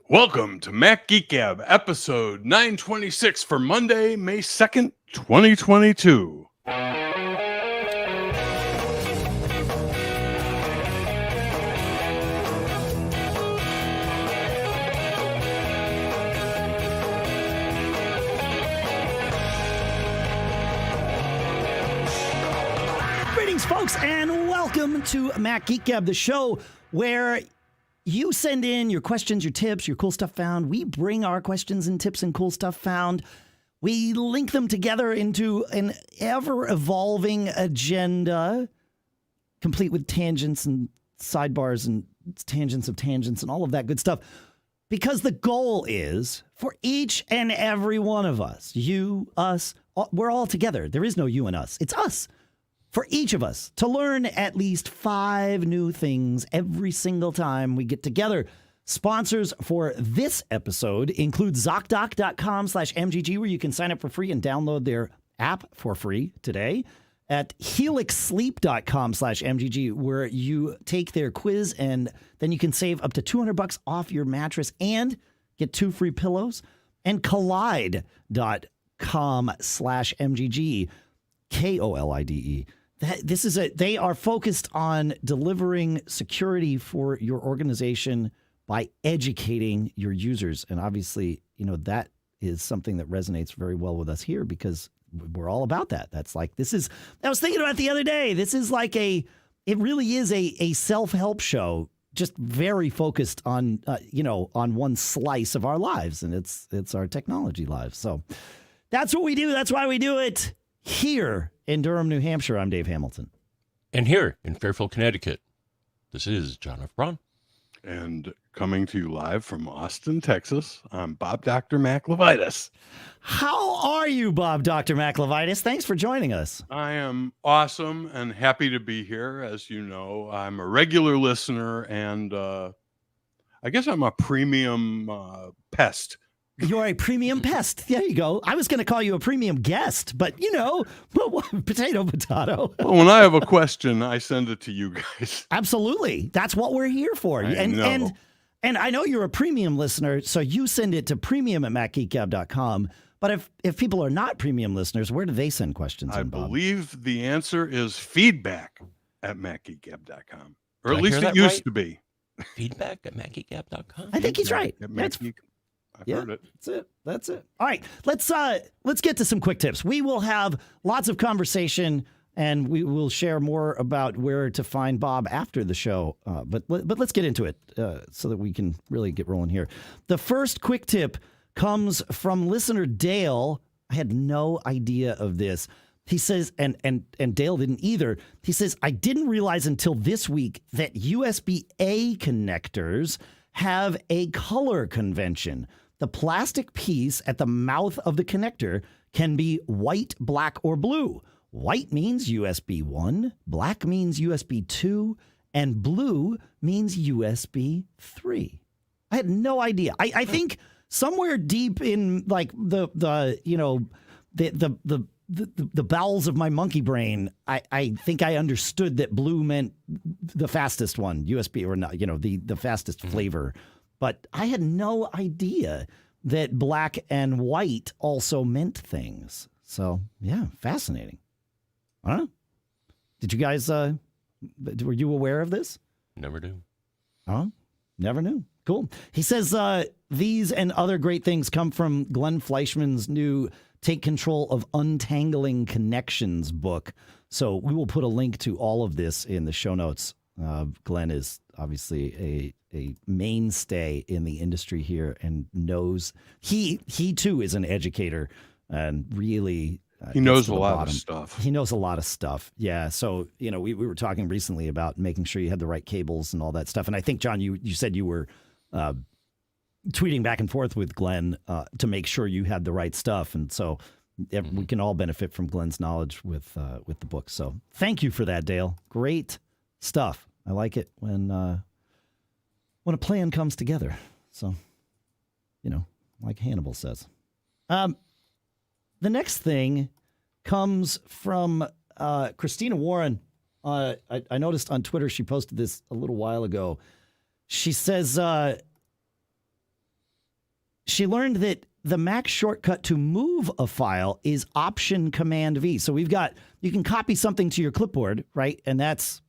Welcome to Mac Geek Gab, episode 926 for Monday, May 2nd, 2022. Greetings, folks, and welcome to Mac Geek Gab, the show where you send in your questions, your tips, your cool stuff found. We bring our questions and tips and cool stuff found. We link them together into an ever-evolving agenda, complete with tangents and sidebars and tangents of tangents and all of that good stuff. Because the goal is for each and every one of us, you, us, we're all together. There is no you and us. It's us. For each of us to learn at least 5 new things every single time we get together. Sponsors for this episode include Zocdoc.com/MGG, where you can sign up for free and download their app for free today. At HelixSleep.com/MGG, where you take their quiz and then you can save up to $200 off your mattress and get 2 free pillows. And Kolide.com/MGG, KOLIDE. They are focused on delivering security for your organization by educating your users. And obviously, that is something that resonates very well with us here because we're all about that. I was thinking about it the other day. This is like it really is a self-help show, just very focused on, on one slice of our lives. And it's our technology lives. So that's what we do. That's why we do it. Here in Durham, New Hampshire, I'm Dave Hamilton. And here in Fairfield, Connecticut, this is John F. Braun. And coming to you live from Austin, Texas, I'm Bob Dr. Mac LeVitus. How are you, Bob Dr. Mac LeVitus? Thanks for joining us. I am awesome and happy to be here. As you know, I'm a regular listener, and I guess I'm a premium pest. You're a premium pest. There you go. I was going to call you a premium guest, but potato. Well, when I have a question, I send it to you guys. Absolutely. That's what we're here for. And I know you're a premium listener, so you send it to premium@macgeekgab.com. But if people are not premium listeners, where do they send questions in, Bob? I believe the answer is feedback@macgeekgab.com. Or at least it used to be. Feedback@macgeekgab.com. I think he's right. I've heard it. That's it. All right, let's get to some quick tips. We will have lots of conversation, and we will share more about where to find Bob after the show. But let's get into it so that we can really get rolling here. The first quick tip comes from listener Dale. I had no idea of this. He says, and Dale didn't either. He says, I didn't realize until this week that USB-A connectors have a color convention. The plastic piece at the mouth of the connector can be white, black, or blue. White means USB 1, black means USB 2, and blue means USB 3. I had no idea. I think somewhere deep in like the bowels of my monkey brain, I think I understood that blue meant the fastest one, USB, or not, the fastest flavor. But I had no idea that black and white also meant things. So, yeah, fascinating. I don't know. Did you guys, were you aware of this? Never do. Oh, never knew. Cool. He says these and other great things come from Glenn Fleishman's new Take Control of Untangling Connections book. So we will put a link to all of this in the show notes. Glenn is obviously a mainstay in the industry here and knows he too is an educator and really he knows a lot of stuff. He knows a lot of stuff. Yeah. So, we were talking recently about making sure you had the right cables and all that stuff. And I think, John, you said you were tweeting back and forth with Glenn to make sure you had the right stuff. And so we can all benefit from Glenn's knowledge with the book. So thank you for that, Dale. Great stuff. I like it when a plan comes together. So, like Hannibal says. The next thing comes from Christina Warren. I noticed on Twitter she posted this a little while ago. She says, she learned that the Mac shortcut to move a file is Option-Command-V. So you can copy something to your clipboard, right? And that's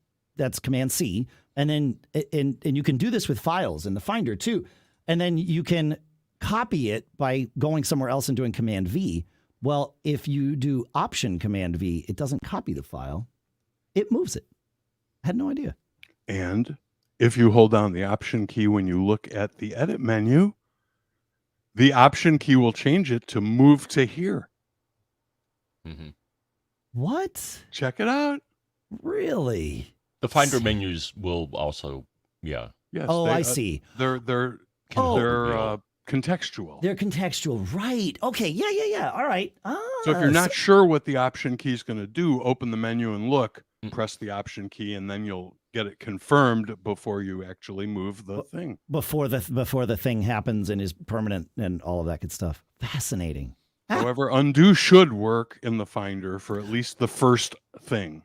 Command-C. And then and you can do this with files in the Finder too. And then you can copy it by going somewhere else and doing Command-V. Well, if you do Option-Command-V, it doesn't copy the file. It moves it. I had no idea. And if you hold down the Option key when you look at the Edit menu, the Option key will change it to move to here. Mm-hmm. What? Check it out. Really? The Finder menus will also, yeah. Yes. Oh, I see. They're contextual. They're contextual, right? Okay, yeah. All right. So if you're not sure what the Option key is going to do, open the menu and look. Press the Option key, and then you'll get it confirmed before you actually move the thing. Before the thing happens and is permanent and all of that good stuff. Fascinating. However, undo should work in the Finder for at least the first thing.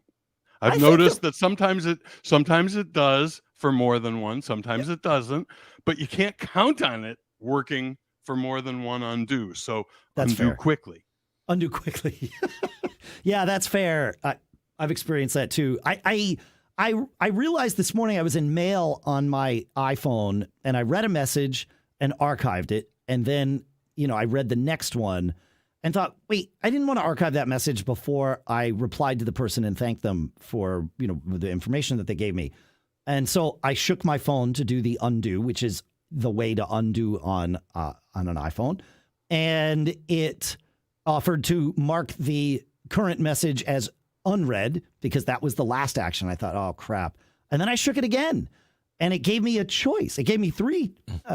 I've noticed that sometimes it does for more than one, sometimes it doesn't, but you can't count on it working for more than one undo. So that's undo fair. quickly. Undo quickly. Yeah, that's fair. I've experienced that too. I realized this morning I was in Mail on my iPhone and I read a message and archived it. And then, I read the next one and thought, wait, I didn't want to archive that message before I replied to the person and thanked them for, the information that they gave me. And so I shook my phone to do the undo, which is the way to undo on an iPhone. And it offered to mark the current message as unread because that was the last action. I thought, oh, crap. And then I shook it again and it gave me a choice. It gave me three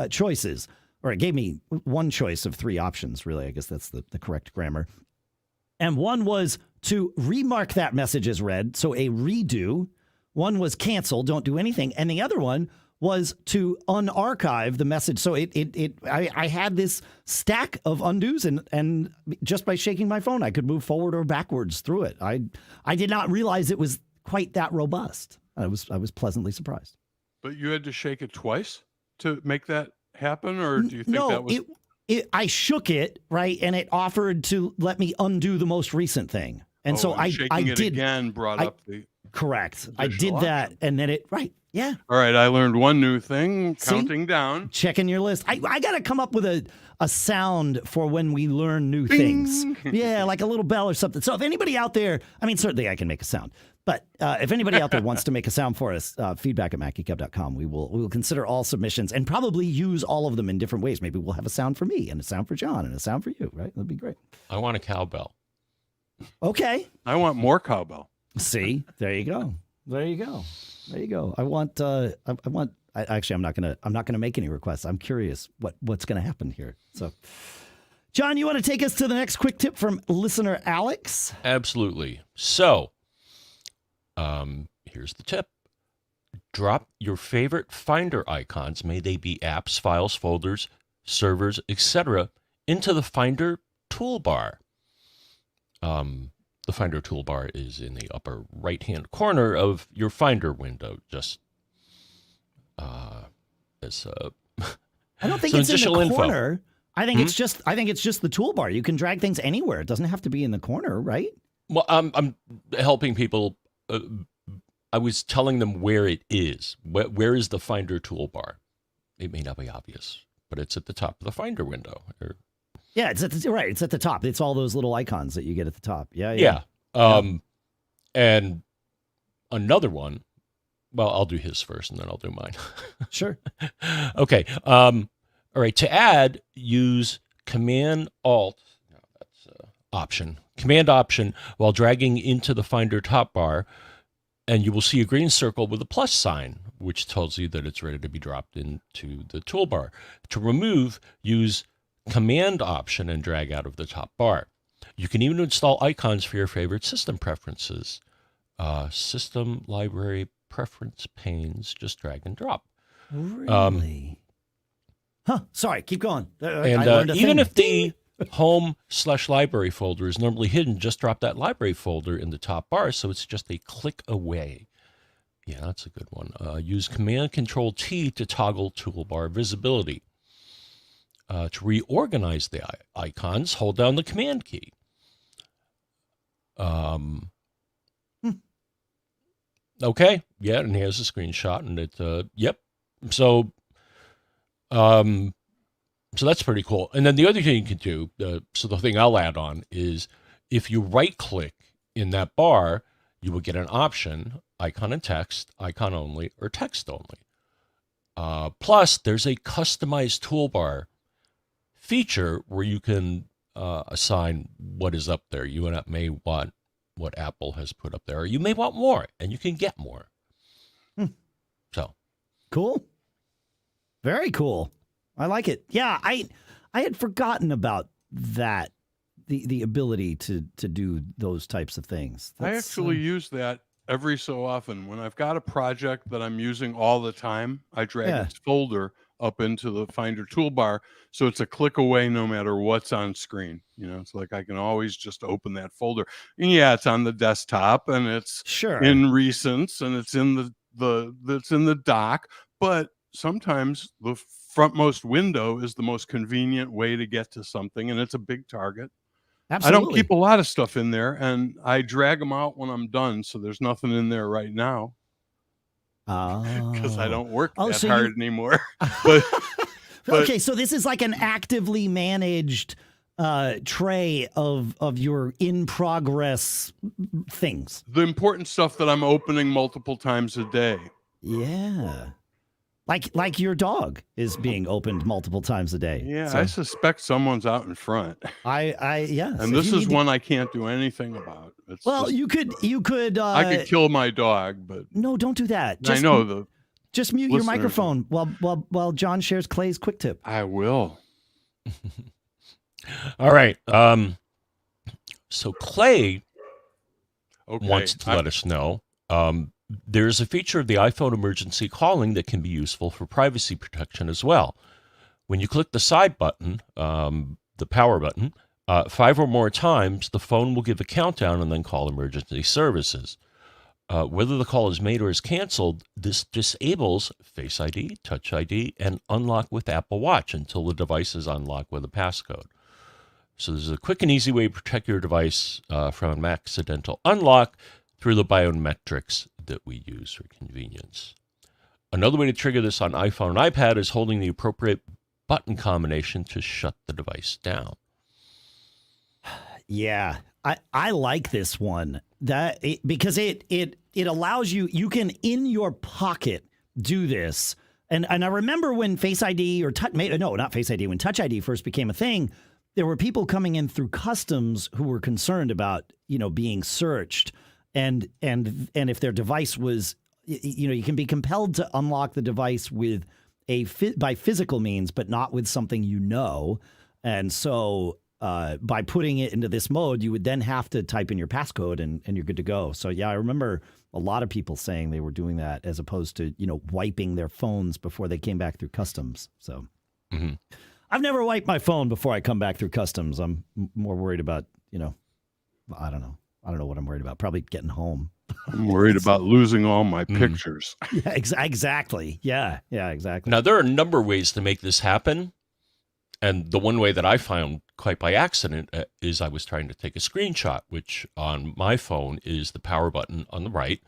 choices, or it gave me one choice of three options, really. I guess that's the correct grammar. And one was to remark that message as read, so a redo. One was cancel, don't do anything. And the other one was to unarchive the message. So I had this stack of undos, and just by shaking my phone, I could move forward or backwards through it. I did not realize it was quite that robust. I was pleasantly surprised. But you had to shake it twice to make that happen, or do you think that was? I shook it, right, and it offered to let me undo the most recent thing. And so I did again brought up the correct. I did that, option. and then it yeah. All right, I learned one new thing. Counting down, checking your list. I got to come up with a sound for when we learn new things. Yeah, like a little bell or something. So if anybody out there, certainly I can make a sound. But if anybody out there wants to make a sound for us, feedback at macgeekgab.com. We will consider all submissions and probably use all of them in different ways. Maybe we'll have a sound for me and a sound for John and a sound for you, right? That'd be great. I want a cowbell. Okay. I want more cowbell. See, there you go. I want actually, I'm not gonna make any requests. I'm curious what's gonna happen here. So, John, you want to take us to the next quick tip from listener Alex? Absolutely. So, here's the tip. Drop your favorite Finder icons, may they be apps, files, folders, servers, etc., into the Finder toolbar. The Finder toolbar is in the upper right-hand corner of your Finder window. Just as I don't think it's in the corner. I think it's just the toolbar. You can drag things anywhere. It doesn't have to be in the corner, right? Well, I'm helping people. I was telling them where it is. Where is the Finder toolbar? It may not be obvious, but it's at the top of the Finder window. Yeah, it's at the top. It's all those little icons that you get at the top. Yeah. And another one. Well, I'll do his first, and then I'll do mine. Sure. Okay. All right. To add, use Command-Alt. No, that's Option. Command-Option while dragging into the Finder top bar, and you will see a green circle with a plus sign, which tells you that it's ready to be dropped into the toolbar. To remove, use Command-Option and drag out of the top bar. You can even install icons for your favorite system preferences. System library preference panes, just drag and drop. Really? Sorry, keep going. And even if the home/library folder is normally hidden, just drop that library folder in the top bar so it's just a click away. Yeah, that's a good one. Use Command-Control-T to toggle toolbar visibility. To reorganize the icons, hold down the Command key. Okay, yeah, and here's a screenshot, and it, yep. So that's pretty cool. And then the other thing you can do, so the thing I'll add on is if you right-click in that bar, you will get an option, icon and text, icon only, or text only. Plus, there's a customized toolbar feature where you can assign what is up there. You may want what Apple has put up there, or you may want more, and you can get more. So cool. Very cool. I like it. Yeah, I had forgotten about that, the ability to do those types of things. I actually use that every so often. When I've got a project that I'm using all the time, I drag its folder up into the Finder toolbar, so it's a click away no matter what's on screen. You know, it's like I can always just open that folder. And yeah, it's on the desktop, and it's in Recents, and it's in it's in the dock. But sometimes the frontmost window is the most convenient way to get to something, and it's a big target. Absolutely. I don't keep a lot of stuff in there, and I drag them out when I'm done, so there's nothing in there right now. Because I don't work that hard anymore. but okay, so this is like an actively managed tray of your in progress things. The important stuff that I'm opening multiple times a day. Yeah. Like your dog is being opened multiple times a day. Yeah, so I suspect someone's out in front. Yes. And this is one I can't do anything about. It's you could. I could kill my dog, but no, don't do that. I know just mute your microphone while John shares Clay's quick tip. I will. All right. So Clay wants to let us know. There's a feature of the iPhone emergency calling that can be useful for privacy protection as well. When you click the side button, the power button, 5 or more times, the phone will give a countdown and then call emergency services. Whether the call is made or is canceled, this disables Face ID, Touch ID, and unlock with Apple Watch until the device is unlocked with a passcode. So this is a quick and easy way to protect your device from an accidental unlock through the biometrics that we use for convenience. Another way to trigger this on iPhone and iPad is holding the appropriate button combination to shut the device down. Yeah, I like this one because it allows you can in your pocket do this. And I remember when Face ID not Face ID, when Touch ID first became a thing, there were people coming in through customs who were concerned about, being searched. And if their device was, you can be compelled to unlock the device with by physical means, but not with something And so by putting it into this mode, you would then have to type in your passcode and you're good to go. So, yeah, I remember a lot of people saying they were doing that as opposed to, wiping their phones before they came back through customs. So I've never wiped my phone before I come back through customs. I'm more worried about, I don't know. I don't know what I'm worried about. Probably getting home. I'm worried about losing all my pictures. Yeah, exactly. Yeah, exactly. Now, there are a number of ways to make this happen. And the one way that I found quite by accident is I was trying to take a screenshot, which on my phone is the power button on the right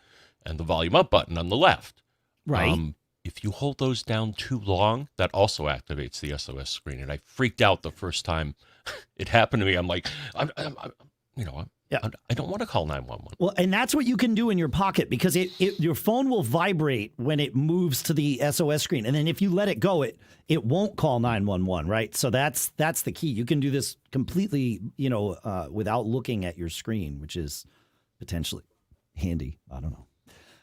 and the volume up button on the left. Right. If you hold those down too long, that also activates the SOS screen. And I freaked out the first time it happened to me. I'm like, I don't want to call 911. Well, and that's what you can do in your pocket because your phone will vibrate when it moves to the SOS screen. And then if you let it go, it won't call 911, right? So that's the key. You can do this completely, without looking at your screen, which is potentially handy. I don't know.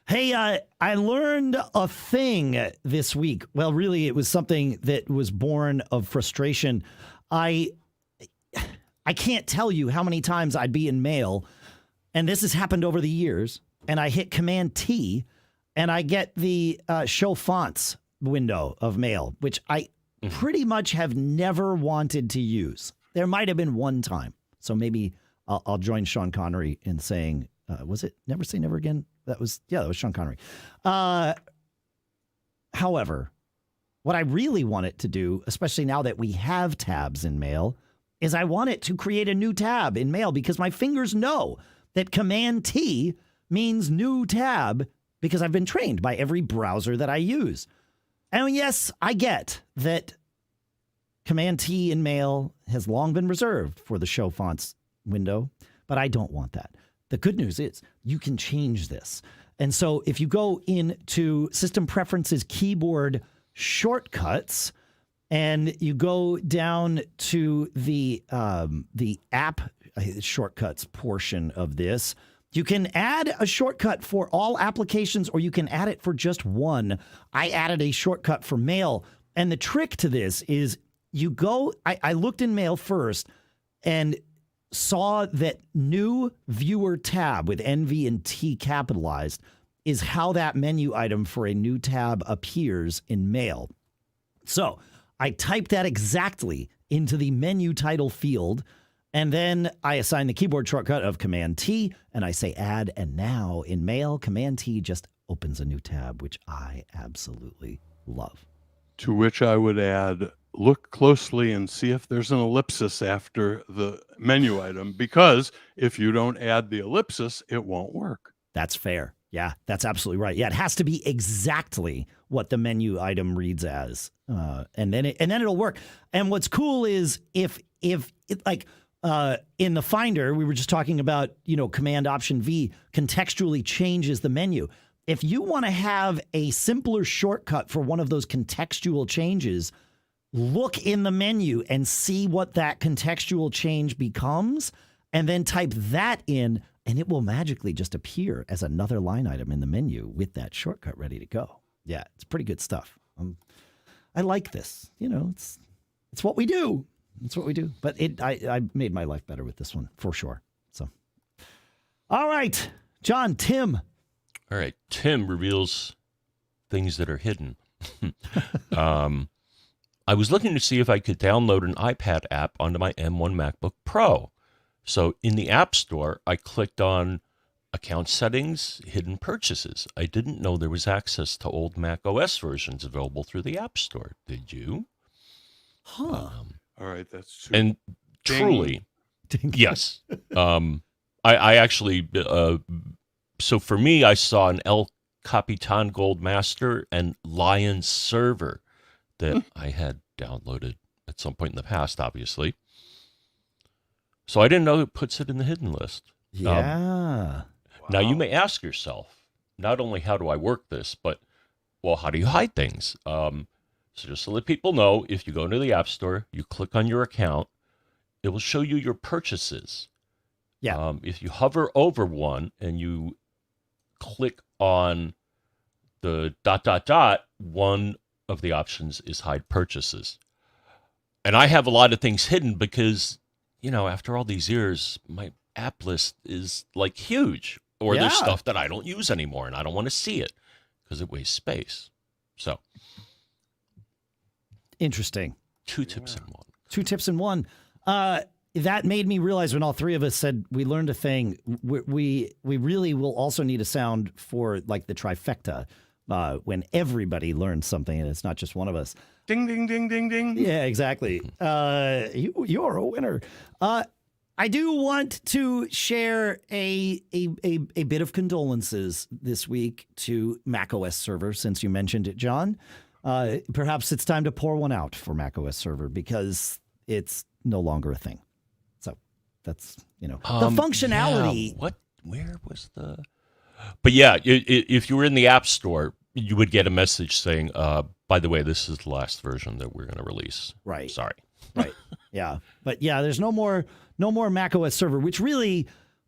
Hey, I learned a thing this week. Well, really, it was something that was born of frustration. I can't tell you how many times I'd be in mail, and this has happened over the years, and I hit Command-T, and I get the show fonts window of mail, which I pretty much have never wanted to use. There might have been one time, so maybe I'll join Sean Connery in saying, was it Never Say Never Again? That was Sean Connery. However, What I really want it to do, especially now that we have tabs in Mail, is I want it to create a new tab in Mail because my fingers know that Command-T means new tab because I've been trained by every browser that I use. And yes, I get that Command-T in Mail has long been reserved for the show fonts window, but I don't want that. The good news is you can change this. And so if you go into System Preferences Keyboard Shortcuts and you go down to the app shortcuts portion of this, you can add a shortcut for all applications or you can add it for just one. I added a shortcut for Mail. And the trick to this is I looked in Mail first and saw that new viewer tab with NV and T capitalized is how that menu item for a new tab appears in Mail. So I typed that exactly into the menu title field, and then I assign the keyboard shortcut of Command-T, and I say add, and now in Mail, Command-T just opens a new tab, which I absolutely love. To which I would add, look closely and see if there's an ellipsis after the menu item, because if you don't add the ellipsis, it won't work. That's fair. Yeah, that's absolutely right. Yeah, it has to be exactly what the menu item reads as, and then it'll work. And what's cool is if it, like in the Finder, we were just talking about, Command Option V contextually changes the menu. If you want to have a simpler shortcut for one of those contextual changes, look in the menu and see what that contextual change becomes, and then type that in, and it will magically just appear as another line item in the menu with that shortcut ready to go. Yeah, it's pretty good stuff. I like this. It's what we do. It's what we do. But I made my life better with this one for sure. So, all right, John, Tim. All right, Tim reveals things that are hidden. I was looking to see if I could download an iPad app onto my M1 MacBook Pro. So in the App Store, I clicked on Account Settings, Hidden Purchases. I didn't know there was access to old macOS versions available through the App Store. Did you? Huh. All right, that's true. And Ding. truly, yes. I actually, so for me, I saw an El Capitan Gold Master and Lion Server that I had downloaded at some point in the past, obviously. So I didn't know it puts it in the hidden list. Yeah. Now, you may ask yourself, not only how do I work this, but, well, how do you hide things? So just to let people know, if you go into the App Store, you click on your account, it will show you your purchases. Yeah. If you hover over one and you click on the ... one of the options is hide purchases. And I have a lot of things hidden because, after all these years, my app list is like huge, or there's stuff that I don't use anymore and I don't want to see it because it wastes space. So interesting. Two tips in one. Two tips in one. That made me realize when all three of us said we learned a thing, we really will also need a sound for like the trifecta when everybody learns something and it's not just one of us. Ding, ding, ding, ding, ding. Yeah, exactly. You're a winner. I do want to share a bit of condolences this week to macOS Server, since you mentioned it, John. Perhaps it's time to pour one out for macOS Server because it's no longer a thing. So that's, the functionality. Yeah, where was the... But yeah, if you were in the App Store, you would get a message saying, by the way, this is the last version that we're going to release. Right. Sorry. Right. Yeah. But yeah, there's no more macOS Server, which really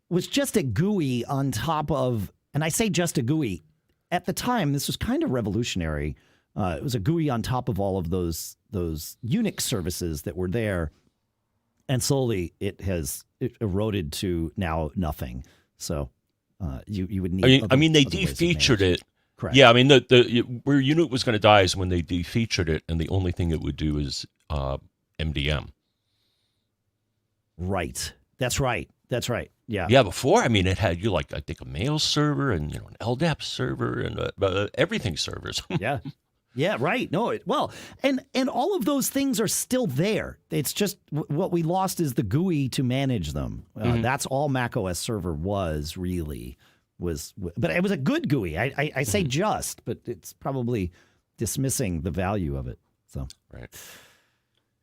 was just a GUI on top of, and I say just a GUI. At the time, this was kind of revolutionary. It was a GUI on top of all of those Unix services that were there. And slowly it eroded to now nothing. So you would need. I mean, they defeatured it. Correct. Yeah, I mean, the where Unit was going to die is when they defeatured it, and the only thing it would do is MDM. Right. That's right. Yeah. Yeah. Before, I mean, it had I think a mail server and an LDAP server and everything servers. Yeah. Yeah, right. No, well, and all of those things are still there. It's just what we lost is the GUI to manage them. That's all macOS server was really but it was a good GUI. I say just, but it's probably dismissing the value of it. So Right.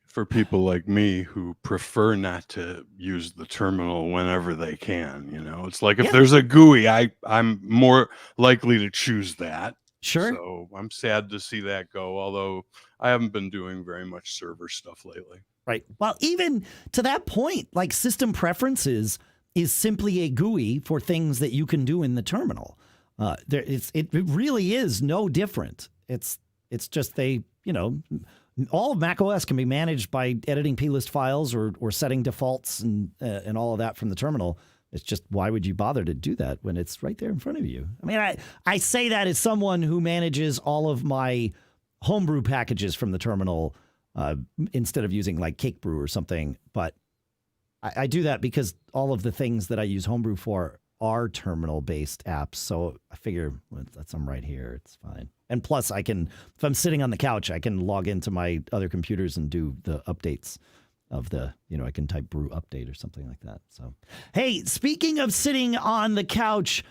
For people like me who prefer not to use the terminal whenever they can, it's like if there's a GUI, I'm more likely to choose that. Sure. So I'm sad to see that go, although I haven't been doing very much server stuff lately. Right. Well, even to that point, like system preferences is simply a GUI for things that you can do in the terminal. It really is no different. It's just all of macOS can be managed by editing plist files or setting defaults and all of that from the terminal. It's just, why would you bother to do that when it's right there in front of you? I mean, I say that as someone who manages all of my homebrew packages from the terminal instead of using like Cake Brew or something. But I do that because all of the things that I use homebrew for are terminal-based apps. So I figure that's I'm right here. It's fine. And plus, if I'm sitting on the couch, I can log into my other computers and do the updates of I can type brew update or something like that. So, hey, speaking of sitting on the couch,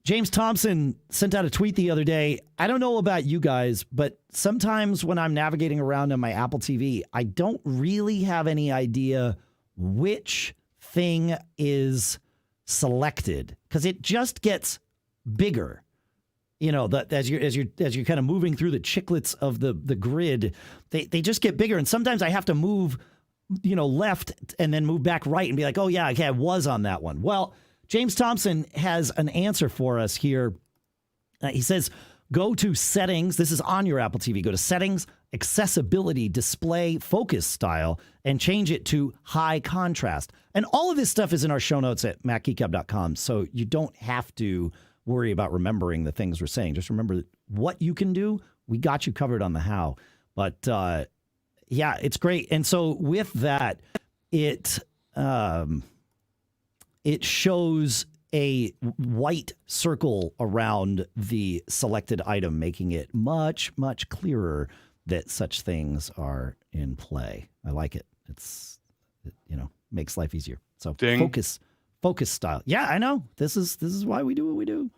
James Thompson sent out a tweet the other day. I don't know about you guys, but sometimes when I'm navigating around on my Apple TV, I don't really have any idea which thing is selected because it just gets bigger. As you're kind of moving through the chiclets of the grid, they just get bigger. And sometimes I have to move, left and then move back right and be like, oh yeah, okay, I was on that one. Well, James Thompson has an answer for us here. He says, go to settings. This is on your Apple TV. Go to settings, accessibility, display, focus style, and change it to high contrast. And all of this stuff is in our show notes at macgeekgab.com. So you don't have to worry about remembering the things we're saying. Just remember what you can do. We got you covered on the how. But yeah, it's great. And so with that, it shows a white circle around the selected item, making it much, much clearer that such things are in play. I like it. It makes life easier. So Ding. Focus style. Yeah, I know. This is why we do what we do.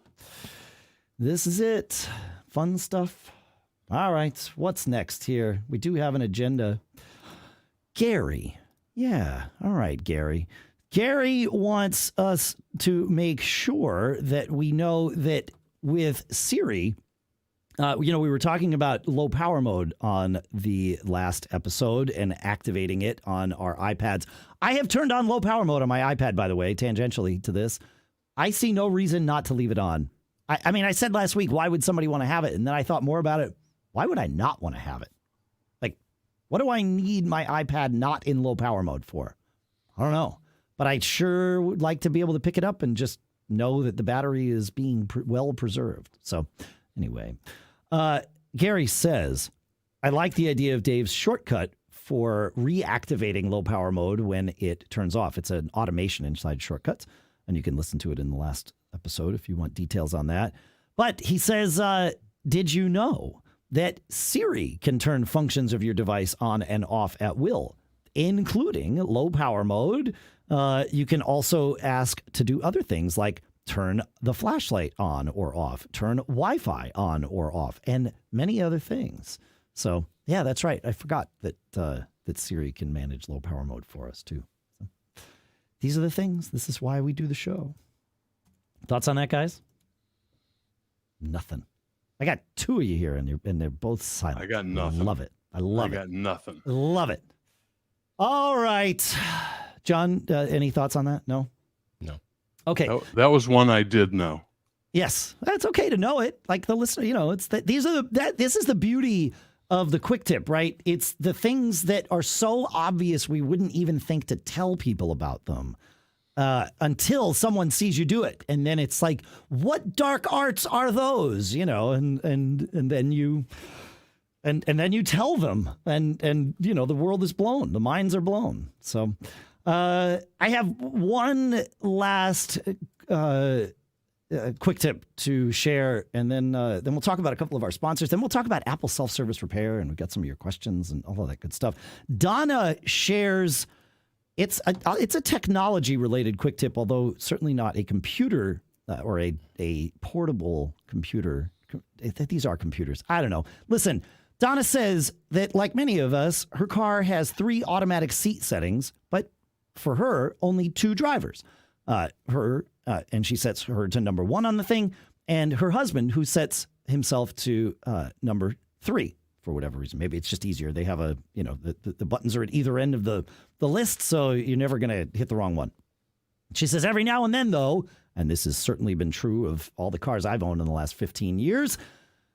This is it. Fun stuff. All right. What's next here? We do have an agenda. Gary. Yeah. All right, Gary. Gary wants us to make sure that we know that with Siri, we were talking about low power mode on the last episode and activating it on our iPads. I have turned on low power mode on my iPad, by the way, tangentially to this. I see no reason not to leave it on. I mean, I said last week, why would somebody want to have it? And then I thought more about it. Why would I not want to have it? Like, what do I need my iPad not in low power mode for? I don't know. But I sure would like to be able to pick it up and just know that the battery is being well preserved. So anyway, Gary says, I like the idea of Dave's shortcut for reactivating low power mode when it turns off. It's an automation inside Shortcuts, and you can listen to it in the last episode if you want details on that. But he says, did you know that Siri can turn functions of your device on and off at will, including low power mode? You can also ask to do other things like turn the flashlight on or off, turn Wi-Fi on or off, and many other things. So, yeah, that's right. I forgot that Siri can manage low power mode for us, too. So, these are the things. This is why we do the show. Thoughts on that, guys? Nothing. I got two of you here, and they're both silent. I got nothing. I love it. I got nothing. Love it. All right. John, any thoughts on that? No? No. Okay. That was one I did know. Yes. That's okay to know it. Like the listener, it's that this is the beauty of the quick tip, right? It's the things that are so obvious we wouldn't even think to tell people about them until someone sees you do it. And then it's like, what dark arts are those? And then you and then you tell them and the world is blown. The minds are blown. So I have one last quick tip to share, and then we'll talk about a couple of our sponsors. Then we'll talk about Apple self-service repair, and we've got some of your questions and all of that good stuff. Donna shares it's a technology-related quick tip, although certainly not a computer or a portable computer. These are computers. I don't know. Listen, Donna says that, like many of us, her car has 3 automatic seat settings, but for her, only 2 drivers. And she sets her to number 1 on the thing, and her husband, who sets himself to number 3 for whatever reason. Maybe it's just easier. They have the buttons are at either end of the list, so you're never going to hit the wrong one. She says every now and then, though, and this has certainly been true of all the cars I've owned in the last 15 years,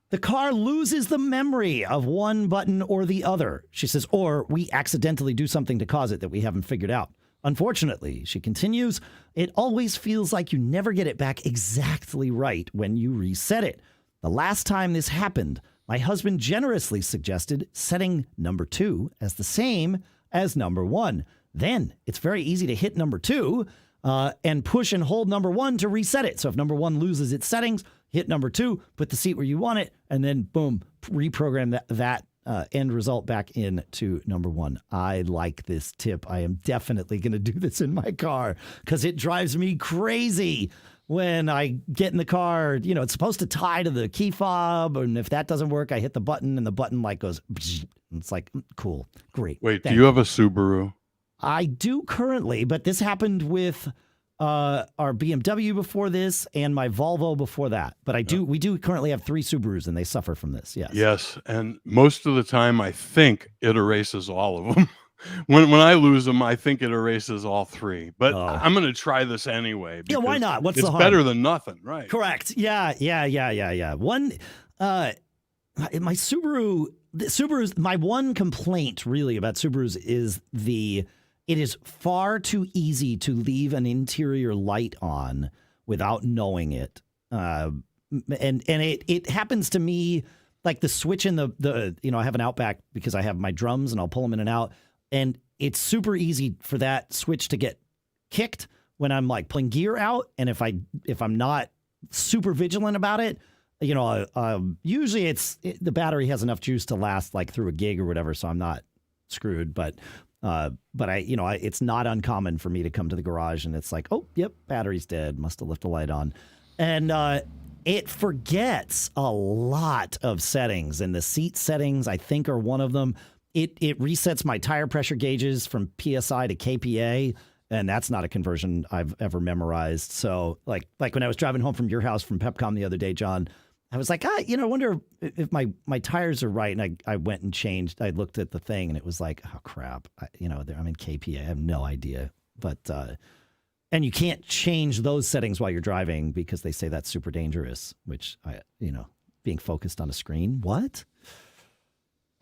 the car loses the memory of one button or the other. She says, or we accidentally do something to cause it that we haven't figured out. Unfortunately, she continues, it always feels like you never get it back exactly right when you reset it. The last time this happened, my husband generously suggested setting number 2 as the same as number 1. Then it's very easy to hit number 2 and push and hold number 1 to reset it. So if number 1 loses its settings, hit number 2, put the seat where you want it, and then boom, reprogram that end result back into number 1. I like this tip. I am definitely going to do this in my car because it drives me crazy when I get in the car. You know, it's supposed to tie to the key fob, and if that doesn't work, I hit the button, and the button like goes. It's like, cool, great. Wait, do you have a Subaru? I do currently, but this happened with our BMW before this and my Volvo before that. But we do currently have 3 Subarus, and they suffer from this. Yes. Yes, and most of the time, I think it erases all of them. when I lose them, I think it erases all 3. But I'm going to try this anyway. Yeah, why not? What's the harm? It's better than nothing, right? Correct. Yeah. One, my Subaru's my one complaint really about Subarus is it is far too easy to leave an interior light on without knowing it. And it happens to me, like the switch in the I have an Outback because I have my drums and I'll pull them in and out. And it's super easy for that switch to get kicked when I'm like pulling gear out. And if I'm not super vigilant about it, usually the battery has enough juice to last like through a gig or whatever. So I'm not screwed, but it's not uncommon for me to come to the garage and it's like, oh, yep, battery's dead. Must have left the light on. And it forgets a lot of settings, and the seat settings, I think, are one of them. It resets my tire pressure gauges from PSI to KPA, and that's not a conversion I've ever memorized. So like when I was driving home from your house from Pepcom the other day, John, I was like, I wonder if my tires are right. And I went and changed. I looked at the thing and it was like, oh crap. I'm in KPA. I have no idea. But, and you can't change those settings while you're driving because they say that's super dangerous, which being focused on a screen. What?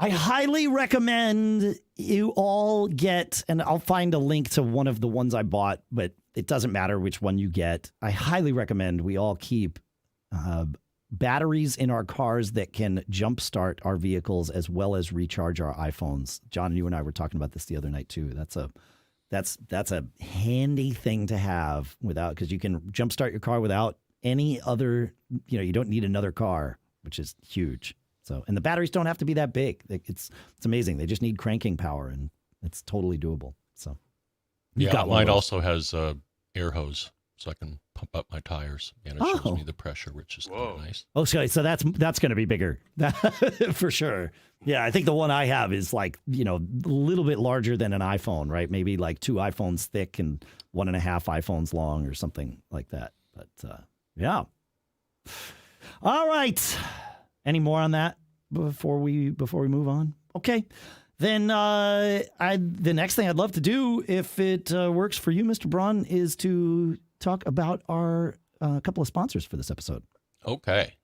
I highly recommend you all get, and I'll find a link to one of the ones I bought, but it doesn't matter which one you get. I highly recommend we all keep, batteries in our cars that can jumpstart our vehicles as well as recharge our iPhones. John, you and I were talking about this the other night too. That's a handy thing to have because you can jumpstart your car without any other, you don't need another car, which is huge. So, and the batteries don't have to be that big. It's amazing. They just need cranking power and it's totally doable. So mine also has air hose. So I can pump up my tires, and it shows me the pressure, which is kind of nice. Oh, so that's going to be bigger for sure. Yeah, I think the one I have is like a little bit larger than an iPhone, right? Maybe like 2 iPhones thick and 1.5 iPhones long, or something like that. But yeah. All right. Any more on that before we move on? Okay. Then the next thing I'd love to do, if it works for you, Mr. Braun, is to talk about our couple of sponsors for this episode. Okay.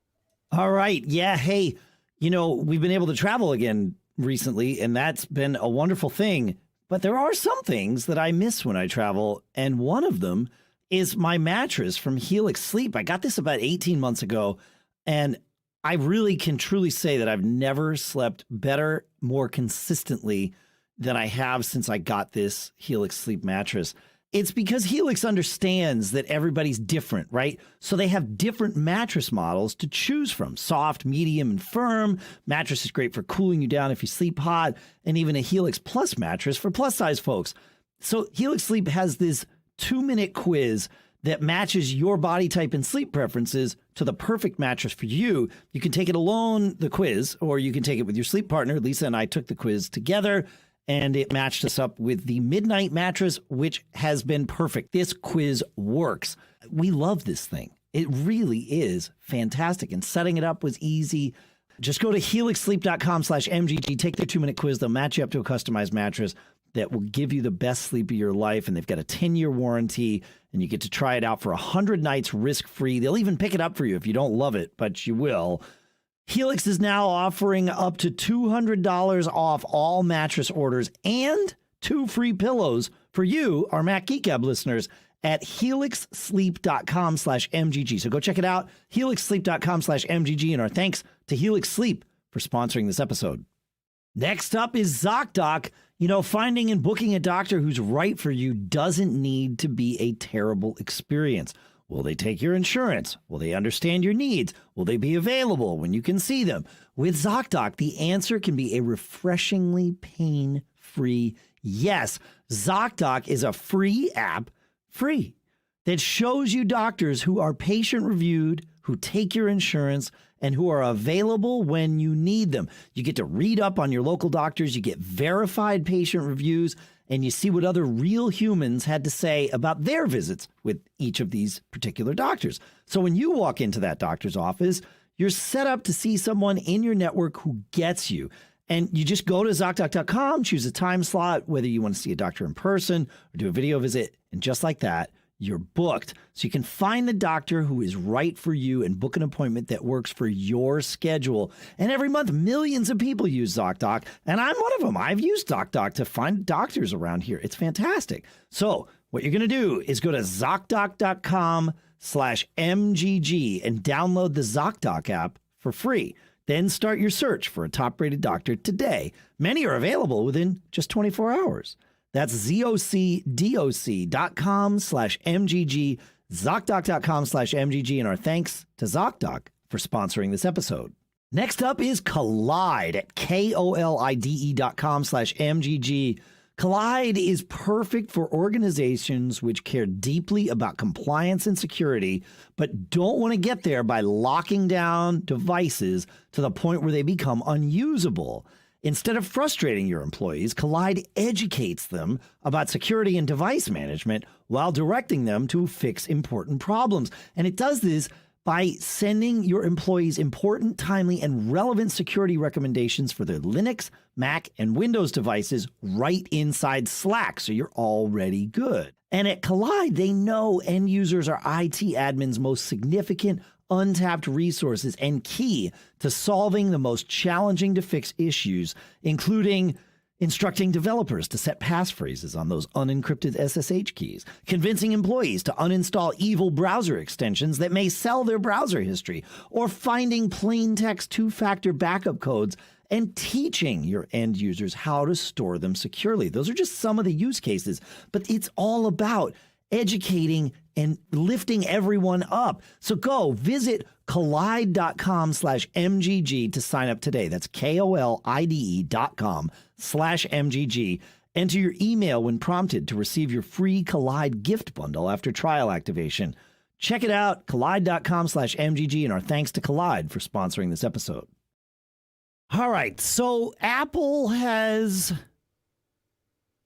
All right. Yeah. Hey, we've been able to travel again recently, and that's been a wonderful thing. But there are some things that I miss when I travel, and one of them is my mattress from Helix Sleep. I got this about 18 months ago, and I really can truly say that I've never slept better, more consistently than I have since I got this Helix Sleep mattress. It's because Helix understands that everybody's different, right? So they have different mattress models to choose from. Soft, medium, and firm. Mattress is great for cooling you down if you sleep hot, and even a Helix Plus mattress for plus-size folks. So Helix Sleep has this 2-minute quiz that matches your body type and sleep preferences to the perfect mattress for you. You can take it alone, the quiz, or you can take it with your sleep partner. Lisa and I took the quiz together, and it matched us up with the Midnight mattress, which has been perfect. This quiz works. We love this thing. It really is fantastic, and setting it up was easy. Just go to helixsleep.com/MGG, take their 2-minute quiz. They'll match you up to a customized mattress that will give you the best sleep of your life, and they've got a 10-year warranty, and you get to try it out for 100 nights risk-free. They'll even pick it up for you if you don't love it, but you will. Helix is now offering up to $200 off all mattress orders and 2 free pillows for you, our Mac Geek Gab listeners, at helixsleep.com/MGG. So go check it out, helixsleep.com/MGG, and our thanks to Helix Sleep for sponsoring this episode. Next up is Zocdoc. You know, finding and booking a doctor who's right for you doesn't need to be a terrible experience. Will they take your insurance? Will they understand your needs? Will they be available when you can see them? With Zocdoc, the answer can be a refreshingly pain-free yes. Zocdoc is a free app, that shows you doctors who are patient-reviewed, who take your insurance, and who are available when you need them. You get to read up on your local doctors, you get verified patient reviews, and you see what other real humans had to say about their visits with each of these particular doctors. So when you walk into that doctor's office, you're set up to see someone in your network who gets you. And you just go to Zocdoc.com, choose a time slot, whether you want to see a doctor in person or do a video visit, and just like that, you're booked. So you can find the doctor who is right for you and book an appointment that works for your schedule. And every month, millions of people use Zocdoc, and I'm one of them. I've used Zocdoc to find doctors around here. It's fantastic. So what you're going to do is go to Zocdoc.com/MGG and download the Zocdoc app for free. Then start your search for a top-rated doctor today. Many are available within just 24 hours. That's ZocDoc.com/MGG, ZocDoc.com/MGG, and our thanks to Zocdoc for sponsoring this episode. Next up is Kolide at KOLIDE.com/MGG. Kolide is perfect for organizations which care deeply about compliance and security, but don't want to get there by locking down devices to the point where they become unusable. Instead of frustrating your employees, Kolide educates them about security and device management while directing them to fix important problems. And it does this by sending your employees important, timely, and relevant security recommendations for their Linux, Mac, and Windows devices right inside Slack, so you're already good. And at Kolide, they know end users are IT admins' most significant untapped resources and key to solving the most challenging to fix issues, including instructing developers to set passphrases on those unencrypted SSH keys, convincing employees to uninstall evil browser extensions that may sell their browser history, or finding plain text 2-factor backup codes and teaching your end users how to store them securely. Those are just some of the use cases, but it's all about educating and lifting everyone up. So go visit kolide.com/MGG to sign up today. That's KOLIDE.com/MGG. Enter your email when prompted to receive your free Kolide gift bundle after trial activation. Check it out, kolide.com/MGG, and our thanks to Kolide for sponsoring this episode. All right, so Apple has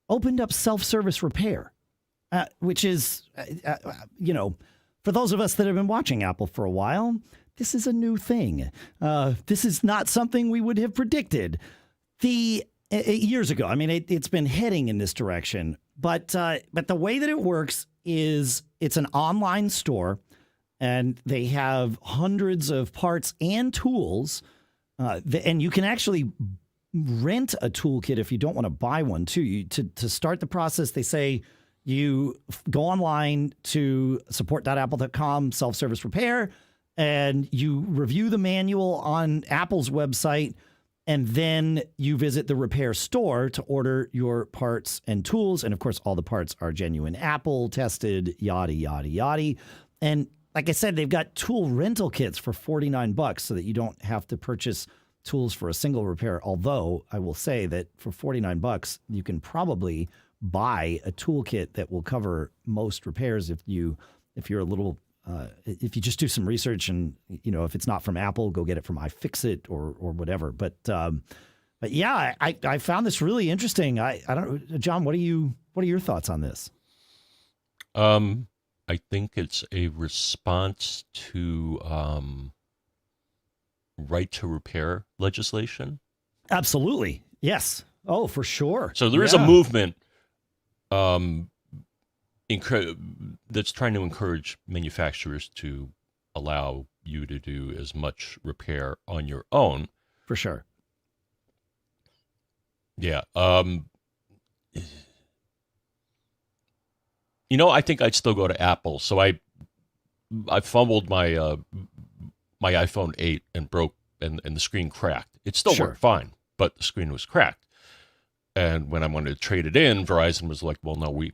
opened up self-service repair. Which is, for those of us that have been watching Apple for a while, this is a new thing. This is not something we would have predicted years ago. I mean, it's been heading in this direction, but the way that it works is it's an online store, and they have hundreds of parts and tools, and you can actually rent a toolkit if you don't want to buy one too. To start the process, they say, you go online to support.apple.com self-service repair, and you review the manual on Apple's website, And then you visit the repair store to order your parts and tools. And of course, all the parts are genuine Apple tested, yada, yada, yada. And like I said, they've got tool rental kits for $49 so that you don't have to purchase tools for a single repair. Although I will say that for $49, you can probably buy a toolkit that will cover most repairs if you're a little if you just do some research and, if it's not from Apple, go get it from iFixit or whatever. But yeah, I found this really interesting. I don't, John, what are your thoughts on this? I think it's a response to right to repair legislation. Absolutely. Yes. Oh, for sure. So there is a movement that's trying to encourage manufacturers to allow you to do as much repair on your own. For sure. Yeah. I think I'd still go to Apple. So I fumbled my my iPhone 8 and broke and the screen cracked. It still worked fine, but the screen was cracked. And when I wanted to trade it in, Verizon was like, well, no, we're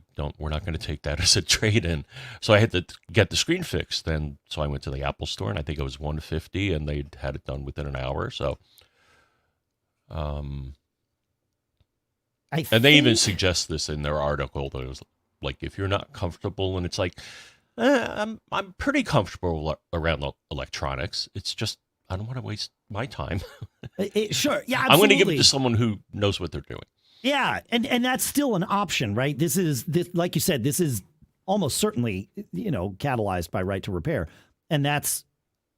not going to take that as a trade-in. So I had to get the screen fixed. And so I went to the Apple store, and I think it was $150, and they had it done within an hour. So, and they even suggest this in their article. That it was like, if you're not comfortable, and it's like, I'm pretty comfortable around electronics. It's just, I don't want to waste my time. Sure. Yeah, absolutely. I'm going to give it to someone who knows what they're doing. Yeah, and that's still an option, right? This like you said, this is almost certainly, catalyzed by right to repair. And that's,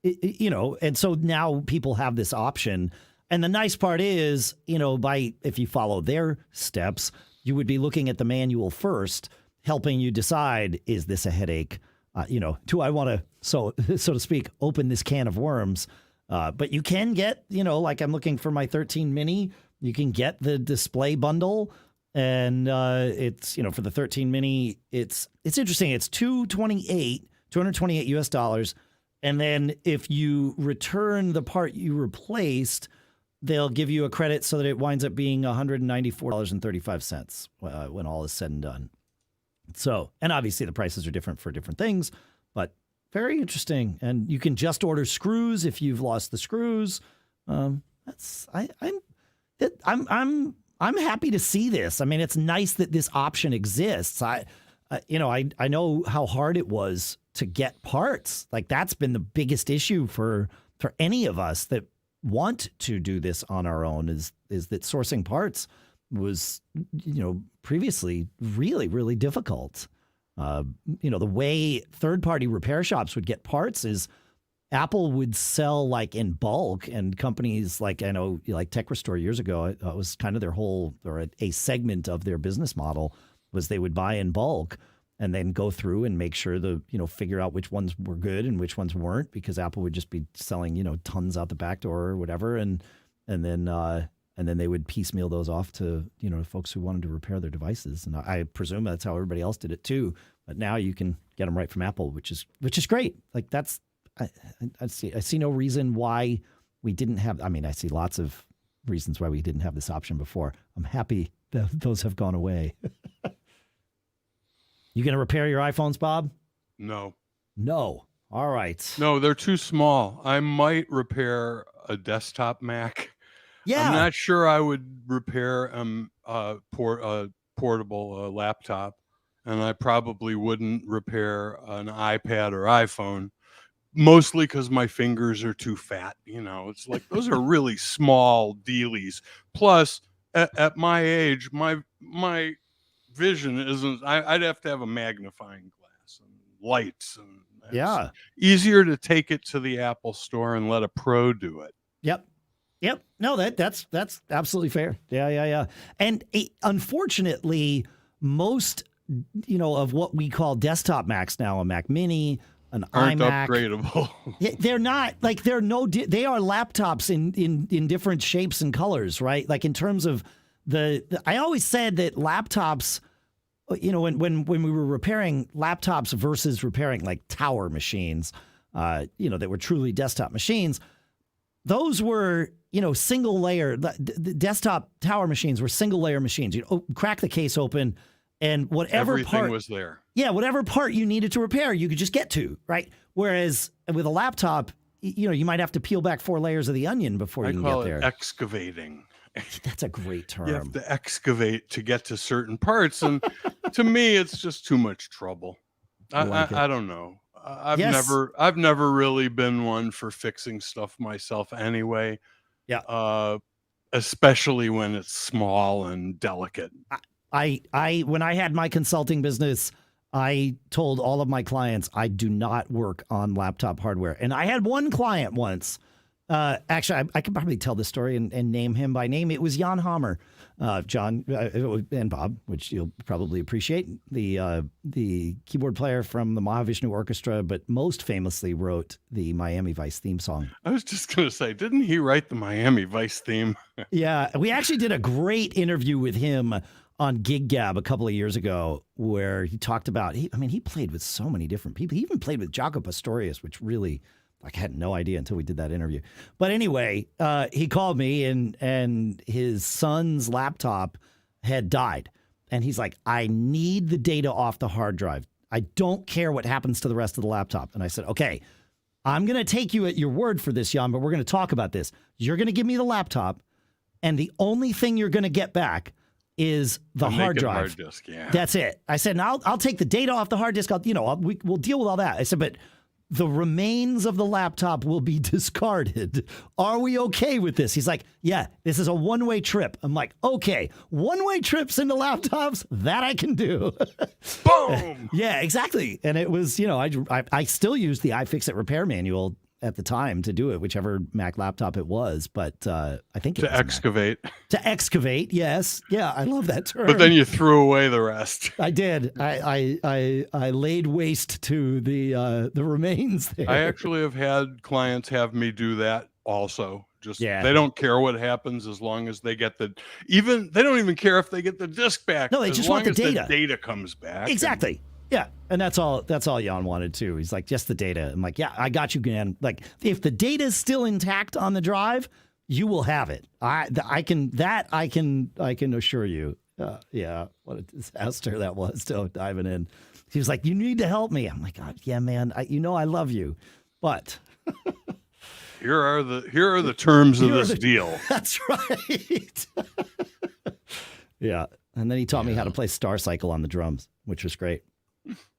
and so now people have this option. And the nice part is, if you follow their steps, you would be looking at the manual first, helping you decide, is this a headache? Do I want to, so to speak, open this can of worms? But you can get, like I'm looking for my 13 mini, you can get the display bundle, and it's, for the 13 mini, it's interesting. It's $228 US. And then if you return the part you replaced, they'll give you a credit so that it winds up being $194.35 when all is said and done. So, and obviously the prices are different for different things, but very interesting. And you can just order screws if you've lost the screws. I'm happy to see this. I mean, it's nice that this option exists. I know how hard it was to get parts. Like, that's been the biggest issue for any of us that want to do this on our own is that sourcing parts was, previously really, really difficult. The way third-party repair shops would get parts is Apple would sell like in bulk, and companies like, I know, like Tech Restore years ago, it was kind of their whole, or a segment of their business model was they would buy in bulk and then go through and make sure figure out which ones were good and which ones weren't, because Apple would just be selling, tons out the back door or whatever. And then they would piecemeal those off to, folks who wanted to repair their devices. And I presume that's how everybody else did it too. But now you can get them right from Apple, which is great. Like, that's, I see no reason why we didn't have, I see lots of reasons why we didn't have this option before. I'm happy that those have gone away. You going to repair your iPhones, Bob? No. All right. No, they're too small. I might repair a desktop Mac. Yeah. I'm not sure I would repair a portable laptop, and I probably wouldn't repair an iPad or iPhone, mostly because my fingers are too fat. It's like, those are really small dealies. Plus, at my age, my vision isn't, I'd have to have a magnifying glass and lights, and yeah, easier to take it to the Apple store and let a pro do it. Yep. No, that's absolutely fair. Yeah. And unfortunately, most, of what we call desktop Macs now, a Mac Mini, an aren't iMac, upgradable. They're not, like, they are laptops in different shapes and colors, right? Like, in terms of I always said that laptops, when we were repairing laptops versus repairing like tower machines, that were truly desktop machines, those were single layer. The desktop tower machines were single layer machines. You crack the case open, and whatever Everything was there. Yeah, whatever part you needed to repair, you could just get to, right? Whereas with a laptop, you might have to peel back 4 layers of the onion before you can get there. Excavating. That's a great term. You have to excavate to get to certain parts, and to me, it's just too much trouble. I don't know. I've never really been one for fixing stuff myself anyway. Yeah. Especially when it's small and delicate. When I had my consulting business, I told all of my clients I do not work on laptop hardware. And I had one client once. Actually, I could probably tell this story and name him by name. It was Jan Hammer, John and Bob, which you'll probably appreciate. The keyboard player from the Mahavishnu Orchestra, but most famously wrote the Miami Vice theme song. I was just going to say, didn't he write the Miami Vice theme? Yeah, we actually did a great interview with him on Geek Gab a couple of years ago, where he talked about, he played with so many different people. He even played with Jaco Pastorius, which really, I had no idea until we did that interview. But anyway, he called me and his son's laptop had died. And he's like, I need the data off the hard drive. I don't care what happens to the rest of the laptop. And I said, okay, I'm going to take you at your word for this, Jan, but we're going to talk about this. You're going to give me the laptop, and the only thing you're going to get back is the hard drive. Hard disk, yeah. That's it. I said, and I'll take the data off the hard disk. We'll deal with all that. I said, but the remains of the laptop will be discarded. Are we okay with this? He's like, yeah, this is a one-way trip. I'm like, okay, one-way trips into laptops, that I can do. Boom! Yeah, exactly. And it was, I still use the iFixit repair manual at the time to do it, whichever Mac laptop it was. But I think it was excavate. To excavate, yes. Yeah, I love that term. But then you threw away the rest. I did. I laid waste to the remains there. I actually have had clients have me do that also. Yeah. They don't care what happens as long as they get they don't even care if they get the disk back. No, they just want the data. The data comes back. Exactly. Yeah, and that's all Jan wanted too. He's like, just the data. I'm like, yeah, I got you, Gan. Like, if the data is still intact on the drive, you will have it. I can assure you. Yeah, what a disaster that was. Diving in. He was like, you need to help me. I'm like, oh, yeah, man. I love you, but here are the terms of this deal. That's right. Yeah, and then he taught me how to play Star Cycle on the drums, which was great.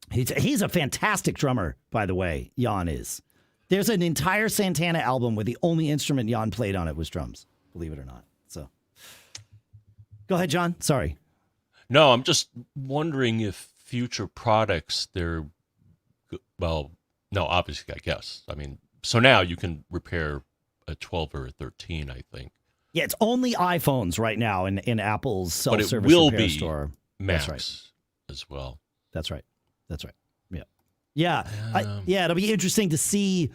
He's a fantastic drummer, by the way. Jan is. There's an entire Santana album where the only instrument Jan played on it was drums, believe it or not. So, go ahead, John. Sorry. No, I'm just wondering if future products, obviously, I guess. I mean, so now you can repair a 12 or a 13, I think. Yeah, it's only iPhones right now in Apple's self-service repair store. Macs right. as well. That's right. Yeah. Yeah. It'll be interesting to see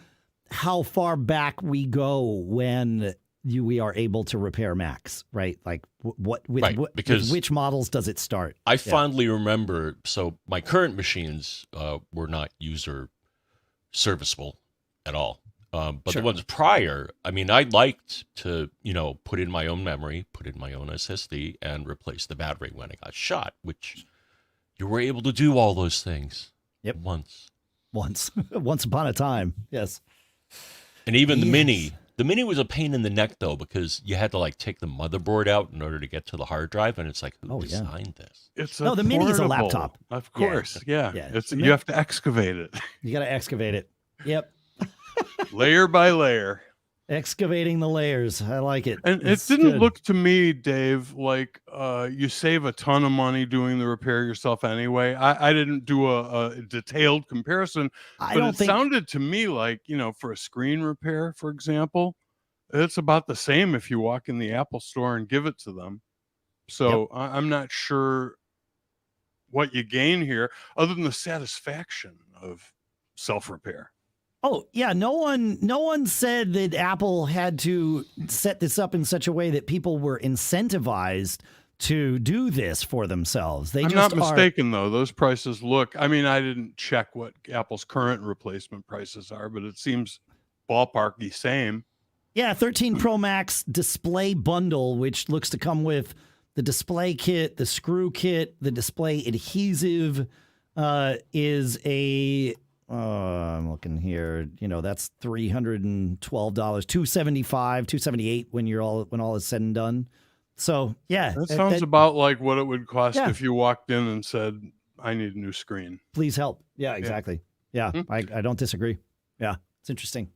how far back we go when we are able to repair Macs, right? Like with which models does it start? I fondly remember, so my current machines were not user serviceable at all. But Sure. The ones prior, I mean, I liked to, put in my own memory, put in my own SSD, and replace the battery when it got shot, which you were able to do all those things. Yep. Once upon a time. Yes. And even the Mini was a pain in the neck though, because you had to take the motherboard out in order to get to the hard drive, and it's like, who designed this? The Mini is a laptop. Of course, yeah. Yeah. You have to excavate it. You got to excavate it. Yep. Layer by layer. Excavating the layers. I like it. And it didn't look to me, Dave, like you save a ton of money doing the repair yourself anyway. I didn't do a detailed comparison, but it sounded to me like, for a screen repair, for example, it's about the same if you walk in the Apple store and give it to them. So I'm not sure what you gain here other than the satisfaction of self-repair. Oh, yeah. No one said that Apple had to set this up in such a way that people were incentivized to do this for themselves. I'm not mistaken, though. Those prices I didn't check what Apple's current replacement prices are, but it seems ballpark the same. Yeah, 13 Pro Max display bundle, which looks to come with the display kit, the screw kit, the display adhesive, is a, I'm looking here, that's $312, $275, $278 when all is said and done. So yeah. That sounds about like what it would cost if you walked in and said, I need a new screen. Please help. Yeah, exactly. Yeah, I don't disagree. Yeah, it's interesting.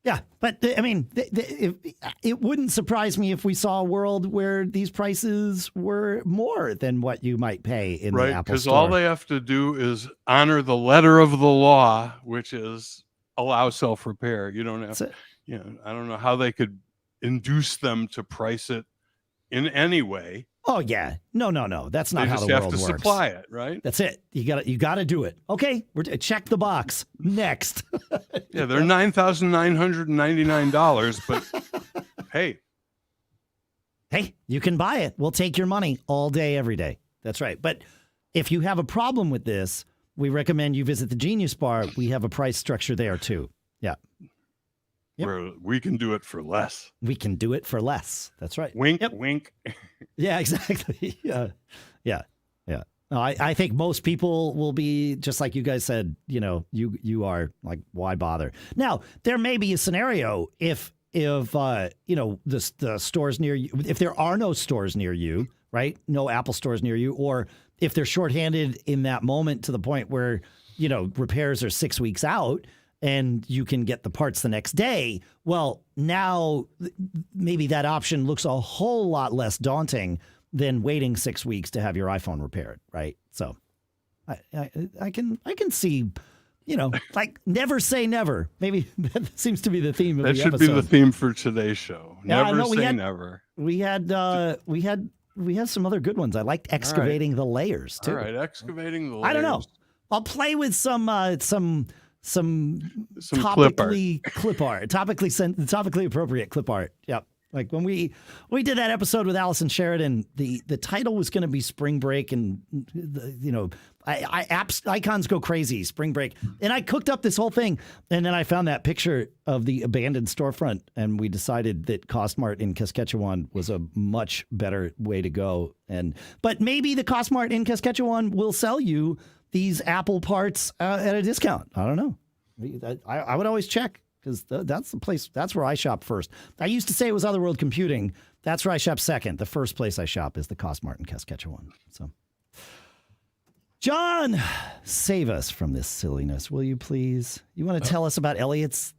Yeah, but I mean, it wouldn't surprise me if we saw a world where these prices were more than what you might pay in the Apple Because Store. all they have to do is honor the letter of the law, which is allow self-repair. You don't have, I don't know how they could induce them to price it in any way. Oh yeah, no. That's not how the world works. They just have to supply it, right? That's it. You got to do it. Okay, check the box. Next. Yeah, they're $9,999, but hey, you can buy it. We'll take your money all day, every day. That's right. But if you have a problem with this, we recommend you visit the Genius Bar. We have a price structure there too. Yeah. Yep. Where we can do it for less. We can do it for less. That's right. Wink, wink. Yeah, exactly. Yeah. No, I think most people will be just like you guys said. You are like, why bother? Now there may be a scenario if the stores near you, if there are no stores near you, right? No Apple stores near you, or if they're shorthanded in that moment to the point where repairs are 6 weeks out. And you can get the parts the next day. Well, now maybe that option looks a whole lot less daunting than waiting 6 weeks to have your iPhone repaired, right? So, I can see, like never say never. Maybe that seems to be the theme of the episode. That should be the theme for today's show. Never say never. We had some other good ones. I liked excavating the layers too. All right, excavating the layers. I don't know. I'll play with some topically topically appropriate clip art. Yep. Like when we did that episode with Allison Sheridan, the title was going to be Spring Break, and icons go crazy, Spring Break, and I cooked up this whole thing, and then I found that picture of the abandoned storefront, and we decided that Costmart in Saskatchewan was a much better way to go. But maybe the Costmart in Saskatchewan will sell you these Apple parts at a discount. I don't know. I would always check, because that's the place. That's where I shop first. I used to say it was Otherworld Computing. That's where I shop second. The first place I shop is the Costmart in Saskatchewan. So, John, save us from this silliness, will you please? You want to tell us about Eliot's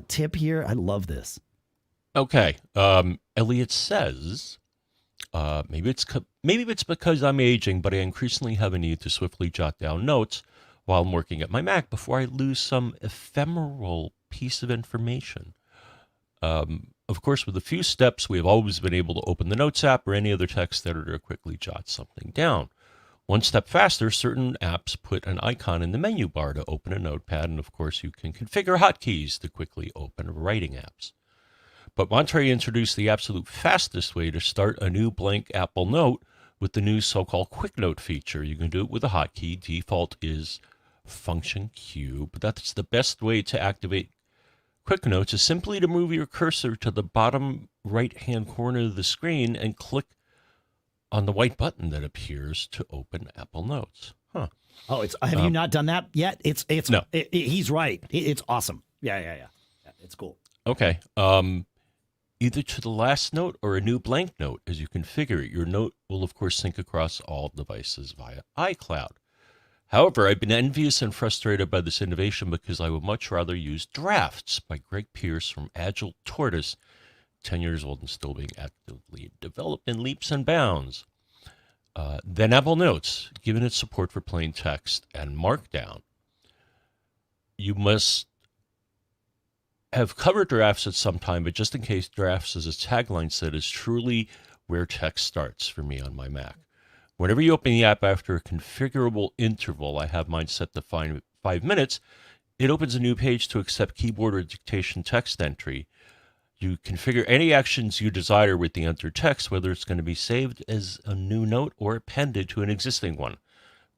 tip here? I love this. Okay. Eliot says, maybe it's because I'm aging, but I increasingly have a need to swiftly jot down notes while I'm working at my Mac before I lose some ephemeral piece of information. Of course, with a few steps, we have always been able to open the Notes app or any other text editor to quickly jot something down. One step faster, certain apps put an icon in the menu bar to open a notepad, and of course, you can configure hotkeys to quickly open writing apps. But Monterey introduced the absolute fastest way to start a new blank Apple Note with the new so-called Quick Note feature. You can do it with a hotkey. Default is Function Q, but that's the best way to activate Quick Notes is simply to move your cursor to the bottom right-hand corner of the screen and click on the white button that appears to open Apple Notes. Huh. Oh, have you not done that yet? No. He's right. It's awesome. Yeah. It's cool. Okay. Either to the last note or a new blank note. As you configure it, your note will, of course, sync across all devices via iCloud. However, I've been envious and frustrated by this innovation because I would much rather use Drafts by Greg Pierce from Agile Tortoise, 10 years old and still being actively developed in leaps and bounds, than Apple Notes, given its support for plain text and Markdown. You must have covered Drafts at some time, but just in case, Drafts, as its tagline said, is truly where text starts for me on my Mac. Whenever you open the app after a configurable interval, I have mine set to 5 minutes, it opens a new page to accept keyboard or dictation text entry. You configure any actions you desire with the entered text, whether it's going to be saved as a new note or appended to an existing one.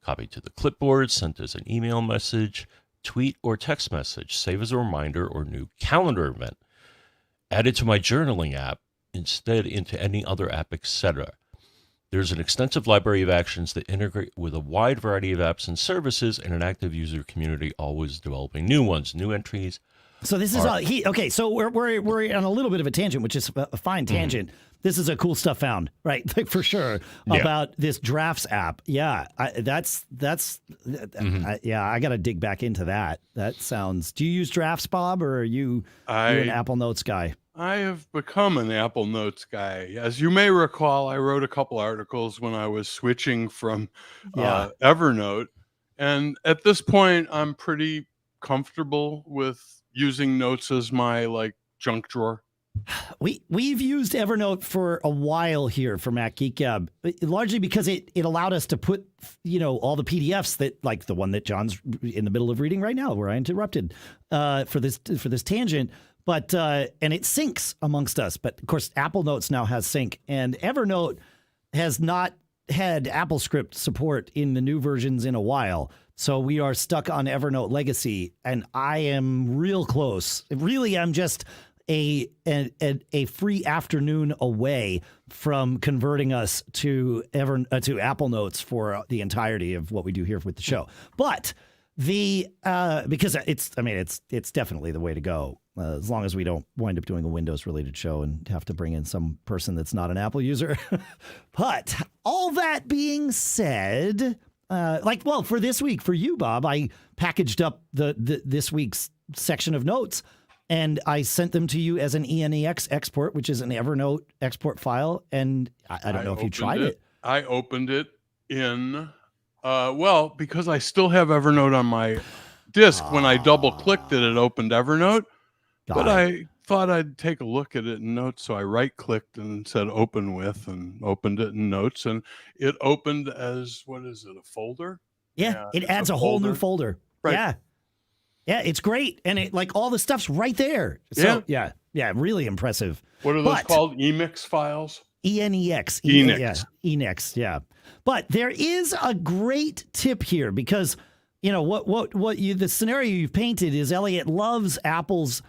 Copied to the clipboard, sent as an email message, tweet or text message, save as a reminder or new calendar event. add it to my journaling app, instead into any other app, etc. There's an extensive library of actions that integrate with a wide variety of apps and services, and an active user community always developing new ones, new entries. So this is okay. So we're on a little bit of a tangent, which is a fine tangent. This is a cool stuff found, right? Like, for sure, about this drafts app. Yeah, I got to dig back into that. That sounds. Do you use drafts, Bob, or are you an Apple Notes guy? I have become an Apple Notes guy. As you may recall, I wrote a couple articles when I was switching from Evernote, and at this point, I'm pretty comfortable with using Notes as my junk drawer. We've used Evernote for a while here for Mac Geek Gab, largely because it allowed us to put all the PDFs that, like the one that John's in the middle of reading right now, where I interrupted for this tangent. But and it syncs amongst us. But of course, Apple Notes now has sync, and Evernote has not had AppleScript support in the new versions in a while. So we are stuck on Evernote Legacy, and I am real close. Really, I'm just a free afternoon away from converting us to Apple Notes for the entirety of what we do here with the show. But because it's definitely the way to go, as long as we don't wind up doing a Windows related show and have to bring in some person that's not an Apple user. But all that being said, for this week, for you, Bob, I packaged up this week's section of notes, and I sent them to you as an ENEX export, which is an Evernote export file. And I don't know if you tried it. I opened it in, because I still have Evernote on my disk. When I double clicked it, it opened Evernote. I thought I'd take a look at it in Notes. So I right clicked and said open with, and opened it in Notes. And it opened as, what is it, a folder? Yeah, it adds a whole new folder. Right. Yeah. Yeah, it's great. And it all the stuff's right there. So, yeah, really impressive. What are those called? Emix files? ENEX. ENEX. Yeah, ENEX, yeah. But there is a great tip here, because, the scenario you've painted is Eliot loves Apple's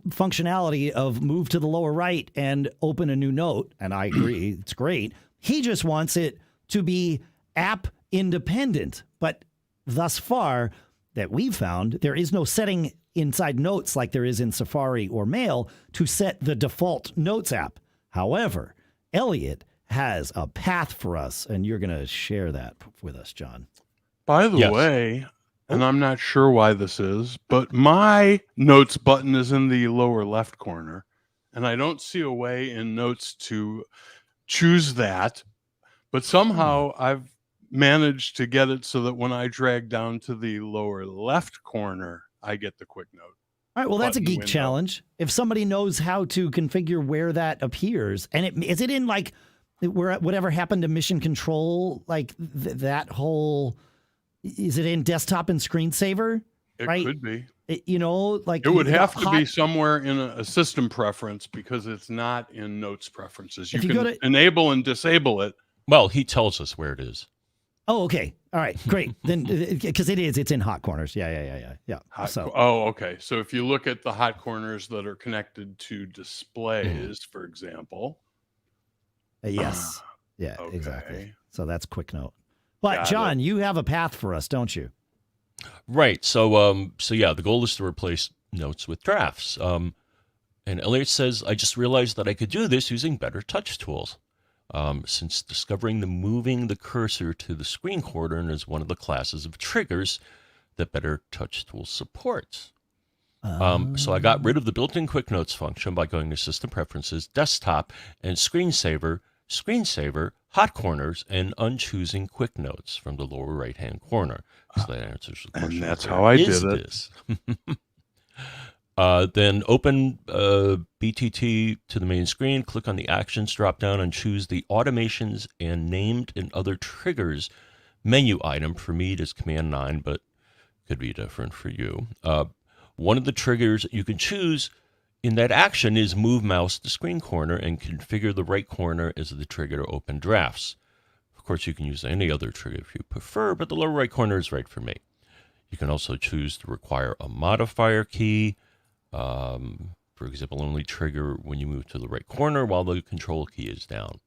functionality of move to the lower right and open a new note. And I agree, it's great. He just wants it to be app independent. But thus far, that we've found, there is no setting inside Notes like there is in Safari or Mail to set the default Notes app. However, Eliot has a path for us, and you're going to share that with us, John. By the way, and I'm not sure why this is, but my Notes button is in the lower left corner, and I don't see a way in Notes to choose that, but somehow I've managed to get it so that when I drag down to the lower left corner, I get the quick note. All right, well, that's a geek challenge. If somebody knows how to configure where that appears, and is it in where whatever happened to Mission Control, that whole, is it in desktop and screensaver? It could be. It would have to be somewhere in a system preference, because it's not in Notes preferences. You can enable and disable it. Well, he tells us where it is. Oh, okay. All right, great. Then, because it's in hot corners. Yeah. Okay. So if you look at the hot corners that are connected to displays, for example. Yes. Yeah, okay. Exactly. So that's quick note. But John, you have a path for us, don't you? Right. So the goal is to replace Notes with drafts. And Eliot says, I just realized that I could do this using better touch tools. Since discovering moving the cursor to the screen corner is one of the classes of triggers that Better Touch Tools supports. So I got rid of the built-in Quick Notes function by going to System Preferences, Desktop, and Screensaver, Hot Corners, and unchoosing Quick Notes from the lower right-hand corner. So that answers the question. And that's how I did it. Then open BTT to the main screen, click on the Actions drop-down, and choose the Automations and Named and Other Triggers menu item. For me, it is Command 9, but could be different for you. One of the triggers you can choose in that action is move mouse to screen corner and configure the right corner as the trigger to open drafts. Of course, you can use any other trigger if you prefer, but the lower right corner is right for me. You can also choose to require a modifier key. For For example, only trigger when you move to the right corner while the control key is down.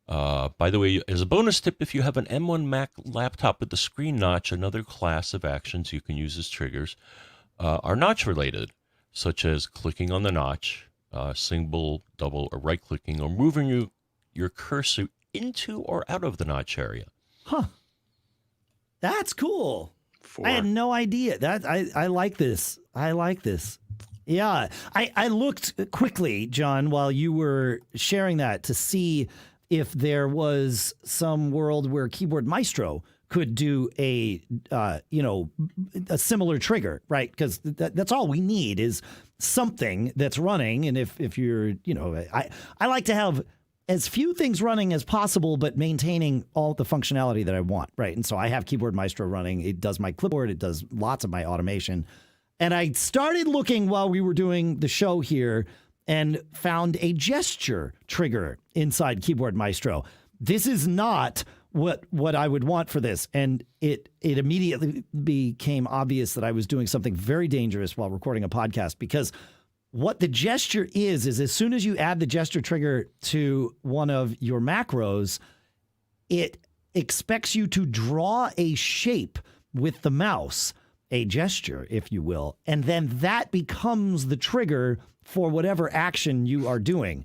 By the way, as a bonus tip, if you have an M1 Mac laptop with the screen notch, another class of actions you can use as triggers are notch related, such as clicking on the notch, single, double, or right-clicking, or moving your cursor into or out of the notch area. Huh. That's cool. 4. I had no idea. I like this. I like this. Yeah. I looked quickly, John, while you were sharing that to see if there was some world where Keyboard Maestro could do a similar trigger, right? Because that's all we need is something that's running. And if you're, I like to have as few things running as possible, but maintaining all the functionality that I want, right? And so I have Keyboard Maestro running. It does my clipboard. It does lots of my automation. And I started looking while we were doing the show here and found a gesture trigger inside Keyboard Maestro. This is not what I would want for this. And it immediately became obvious that I was doing something very dangerous while recording a podcast, because what the gesture is as soon as you add the gesture trigger to one of your macros, it expects you to draw a shape with the mouse, a gesture, if you will, and then that becomes the trigger for whatever action you are doing.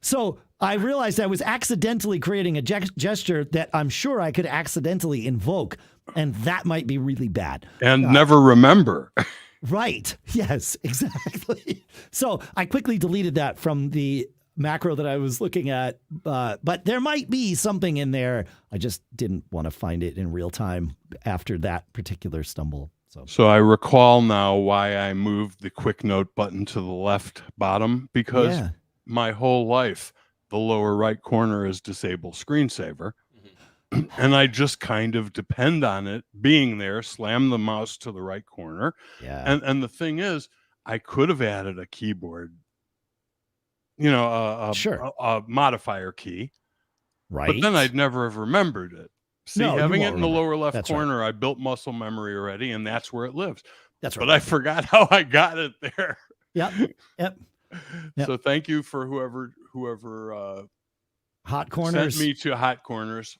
So I realized I was accidentally creating a gesture that I'm sure I could accidentally invoke, and that might be really bad. And never remember. Right. Yes, exactly. So I quickly deleted that from the macro that I was looking at, but there might be something in there. I just didn't want to find it in real time after that particular stumble. So I recall now why I moved the quick note button to the left bottom, because my whole life, the lower right corner is disable screensaver. And I just kind of depend on it being there, slam the mouse to the right corner. Yeah. And the thing is, I could have added a keyboard, a modifier key. Right. But then I'd never have remembered it. See, having it in the lower left corner, right. I built muscle memory already, and that's where it lives. That's right. But I forgot how I got it there. Yep. So thank you for whoever Hot Corners sent me to Hot Corners.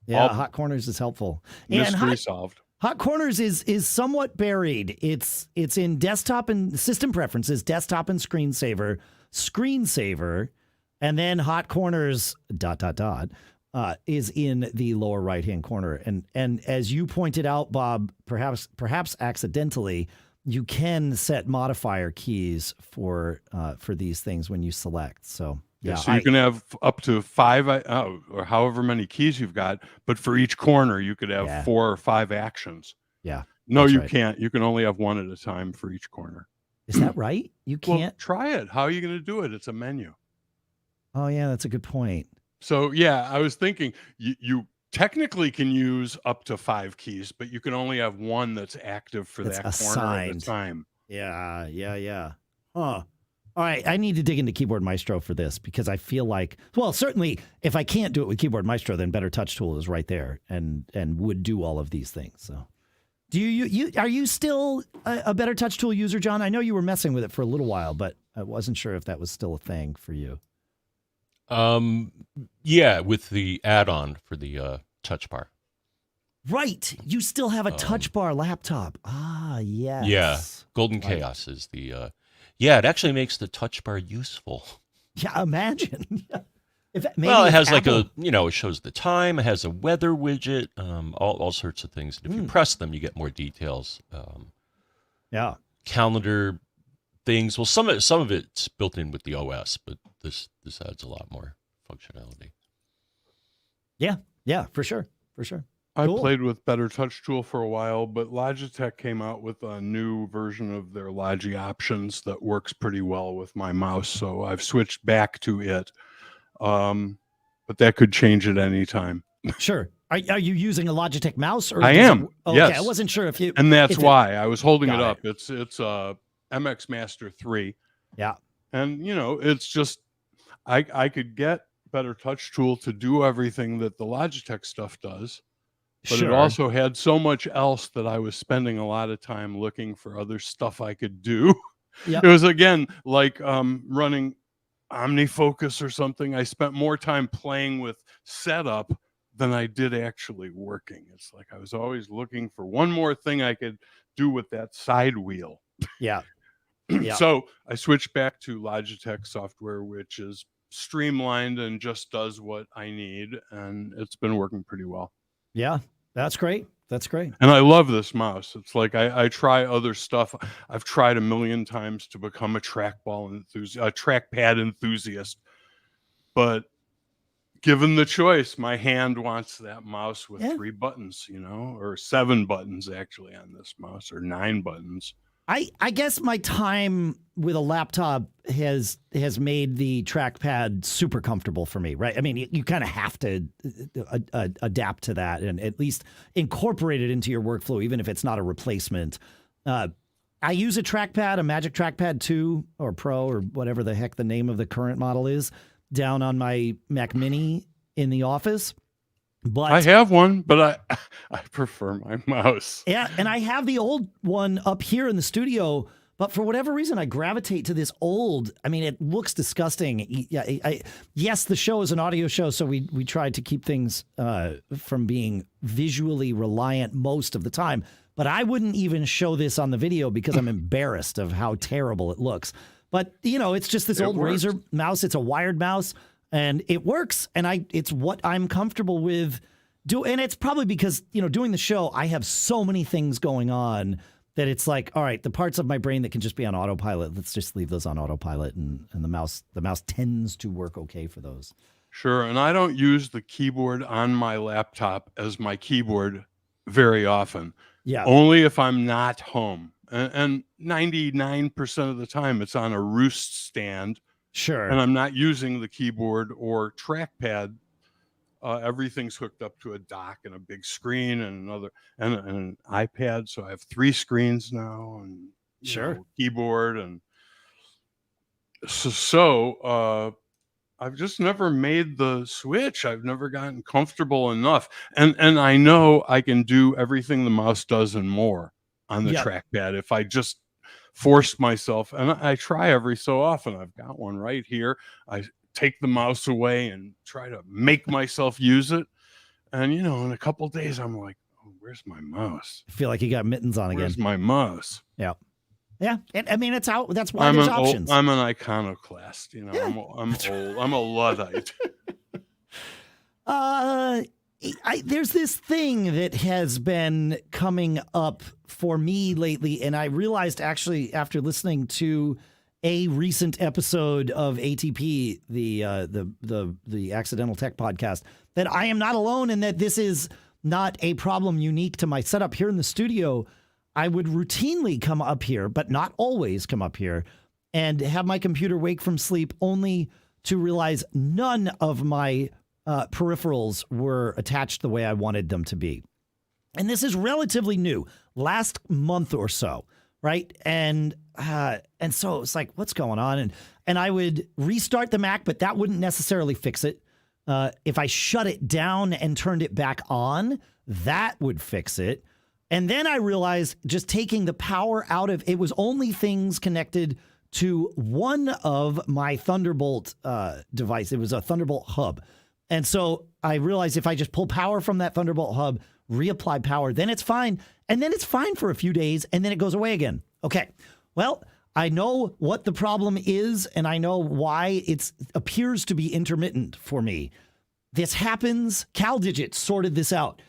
Yeah, Hot Corners is helpful. Mystery solved. Hot Corners is somewhat buried. It's in desktop and system preferences, desktop and screensaver, and then Hot Corners ... is in the lower right-hand corner. And as you pointed out, Bob, perhaps accidentally, you can set modifier keys for these things when you select. So so you can have up to 5 or however many keys you've got, but for each corner you could have 4 or 5 actions. Yeah. No, you can't. You can only have one at a time for each corner. Is that right? You can't? Well, try it. How are you going to do it? It's a menu. Oh yeah, that's a good point. So yeah, I was thinking you technically can use up to 5 keys, but you can only have one that's active for that corner at a time. Yeah. Huh. All right, I need to dig into Keyboard Maestro for this, because I feel like, well, certainly if I can't do it with Keyboard Maestro, then Better Touch Tool is right there and would do all of these things. So, are you still a Better Touch Tool user, John? I know you were messing with it for a little while, but I wasn't sure if that was still a thing for you. Yeah, with the add-on for the touch bar. Right, you still have a touch bar laptop. Yes. Yeah, Golden Chaos is the. Yeah, it actually makes the touch bar useful. Yeah, imagine. It has Apple... it shows the time. It has a weather widget, all sorts of things. If you press them, you get more details. Calendar things. Well, some of it's built in with the OS, but this adds a lot more functionality. Yeah, for sure. I played with Better Touch Tool for a while, but Logitech came out with a new version of their Logi options that works pretty well with my mouse, so I've switched back to it. But that could change at any time. Sure. Are you using a Logitech mouse? Or I am. Yes. Okay, I wasn't sure if you. And that's why I was holding it up. It's MX Master 3. Yeah. And it's just I could get Better Touch Tool to do everything that the Logitech stuff does. but it also had so much else that I was spending a lot of time looking for other stuff I could do. Yep. It was, again, like running OmniFocus or something. I spent more time playing with setup than I did actually working. It's like I was always looking for one more thing I could do with that side wheel. Yeah. So I switched back to Logitech software, which is streamlined and just does what I need, and it's been working pretty well. Yeah, that's great. That's great. And I love this mouse. It's like I try other stuff. I've tried a million times to become a trackpad enthusiast, but given the choice, my hand wants that mouse with 3 buttons, or 7 buttons actually on this mouse, or 9 buttons. I guess my time with a laptop has made the trackpad super comfortable for me, right? I mean, you kind of have to adapt to that and at least incorporate it into your workflow, even if it's not a replacement. I use a trackpad, a Magic Trackpad 2 or Pro or whatever the heck the name of the current model is, down on my Mac Mini in the office. But I have one, but I prefer my mouse. Yeah, and I have the old one up here in the studio, but for whatever reason, I gravitate to this old. I mean, it looks disgusting. Yes, the show is an audio show, so we tried to keep things from being visually reliant most of the time. But I wouldn't even show this on the video because I'm embarrassed of how terrible it looks. But, it's just this old Razer mouse. It's a wired mouse. And it works, and it's what I'm comfortable with. And it's probably because, doing the show, I have so many things going on that it's like, all right, the parts of my brain that can just be on autopilot, let's just leave those on autopilot, and the mouse tends to work okay for those. Sure, and I don't use the keyboard on my laptop as my keyboard very often. Yeah. Only if I'm not home. And 99% of the time, it's on a roost stand. Sure. And I'm not using the keyboard or trackpad. Everything's hooked up to a dock and a big screen and an iPad. So I have 3 screens now, and keyboard, and so I've just never made the switch. I've never gotten comfortable enough, and I know I can do everything the mouse does and more on the trackpad if I just forced myself, and I try every so often. I've got one right here. I take the mouse away and try to make myself use it, and in a couple of days I'm like, oh, where's my mouse? I feel like you got mittens on again. Where's my mouse? Yeah. I mean, it's out. That's why there's options. I'm an iconoclast. I'm old. I'm a Luddite. There's this thing that has been coming up for me lately, and I realized actually after listening to a recent episode of ATP, the Accidental Tech podcast, that I am not alone, and that this is not a problem unique to my setup here in the studio. I would routinely come up here, but not always come up here, and have my computer wake from sleep only to realize none of my peripherals were attached the way I wanted them to be. And this is relatively new, last month or so, right? And so it's like, what's going on? And I would restart the Mac, but that wouldn't necessarily fix it. If I shut it down and turned it back on, that would fix it. And then I realized just taking the power out of it was only things connected to one of my Thunderbolt device. It was a Thunderbolt hub. And so I realized if I just pull power from that Thunderbolt hub, reapply power, then it's fine. And then it's fine for a few days, and then it goes away again. Okay, well, I know what the problem is, and I know why it appears to be intermittent for me. This happens, CalDigit sorted this out.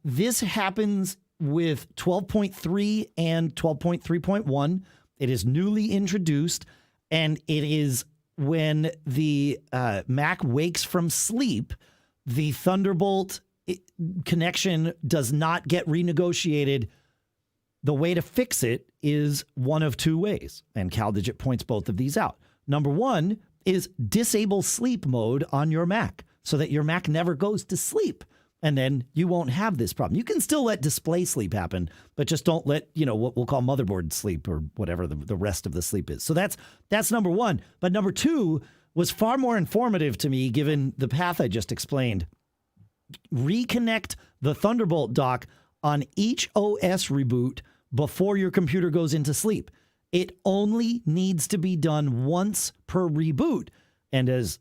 This happens with 12.3 and 12.3.1. It is newly introduced, and it is when the Mac wakes from sleep, the Thunderbolt connection does not get renegotiated. The way to fix it is one of 2 ways, and CalDigit points both of these out. Number 1 is disable sleep mode on your Mac so that your Mac never goes to sleep, and then you won't have this problem. You can still let display sleep happen, but just don't let, what we'll call motherboard sleep or whatever the rest of the sleep is. So that's number 1. But number 2 was far more informative to me, given the path I just explained. reconnect the Thunderbolt dock on each OS reboot before your computer goes into sleep. It only needs to be done once per reboot. And as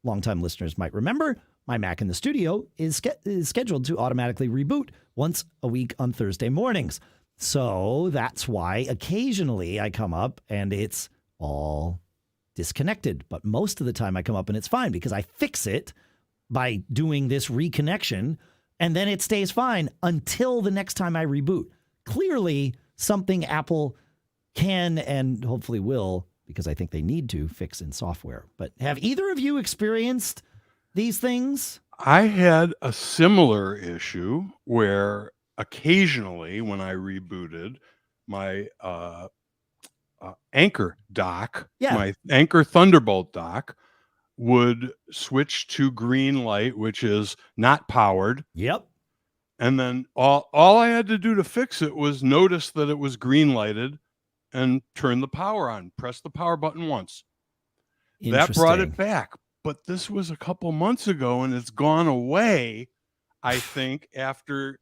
longtime listeners might remember, my Mac in the studio is scheduled to automatically reboot once a week on Thursday mornings. So that's why occasionally I come up and it's all disconnected. But most of the time I come up and it's fine because I fix it by doing this reconnection, and then it stays fine until the next time I reboot. Clearly, something Apple can and hopefully will, because I think they need to, fix in software. But have either of you experienced these things? I had a similar issue where occasionally when I rebooted my Anchor dock, my Anchor Thunderbolt dock, would switch to green light, which is not powered. Yep. And then all I had to do to fix it was notice that it was green lighted and turn the power on, press the power button once. That brought it back. But this was a couple months ago and it's gone away, I think, after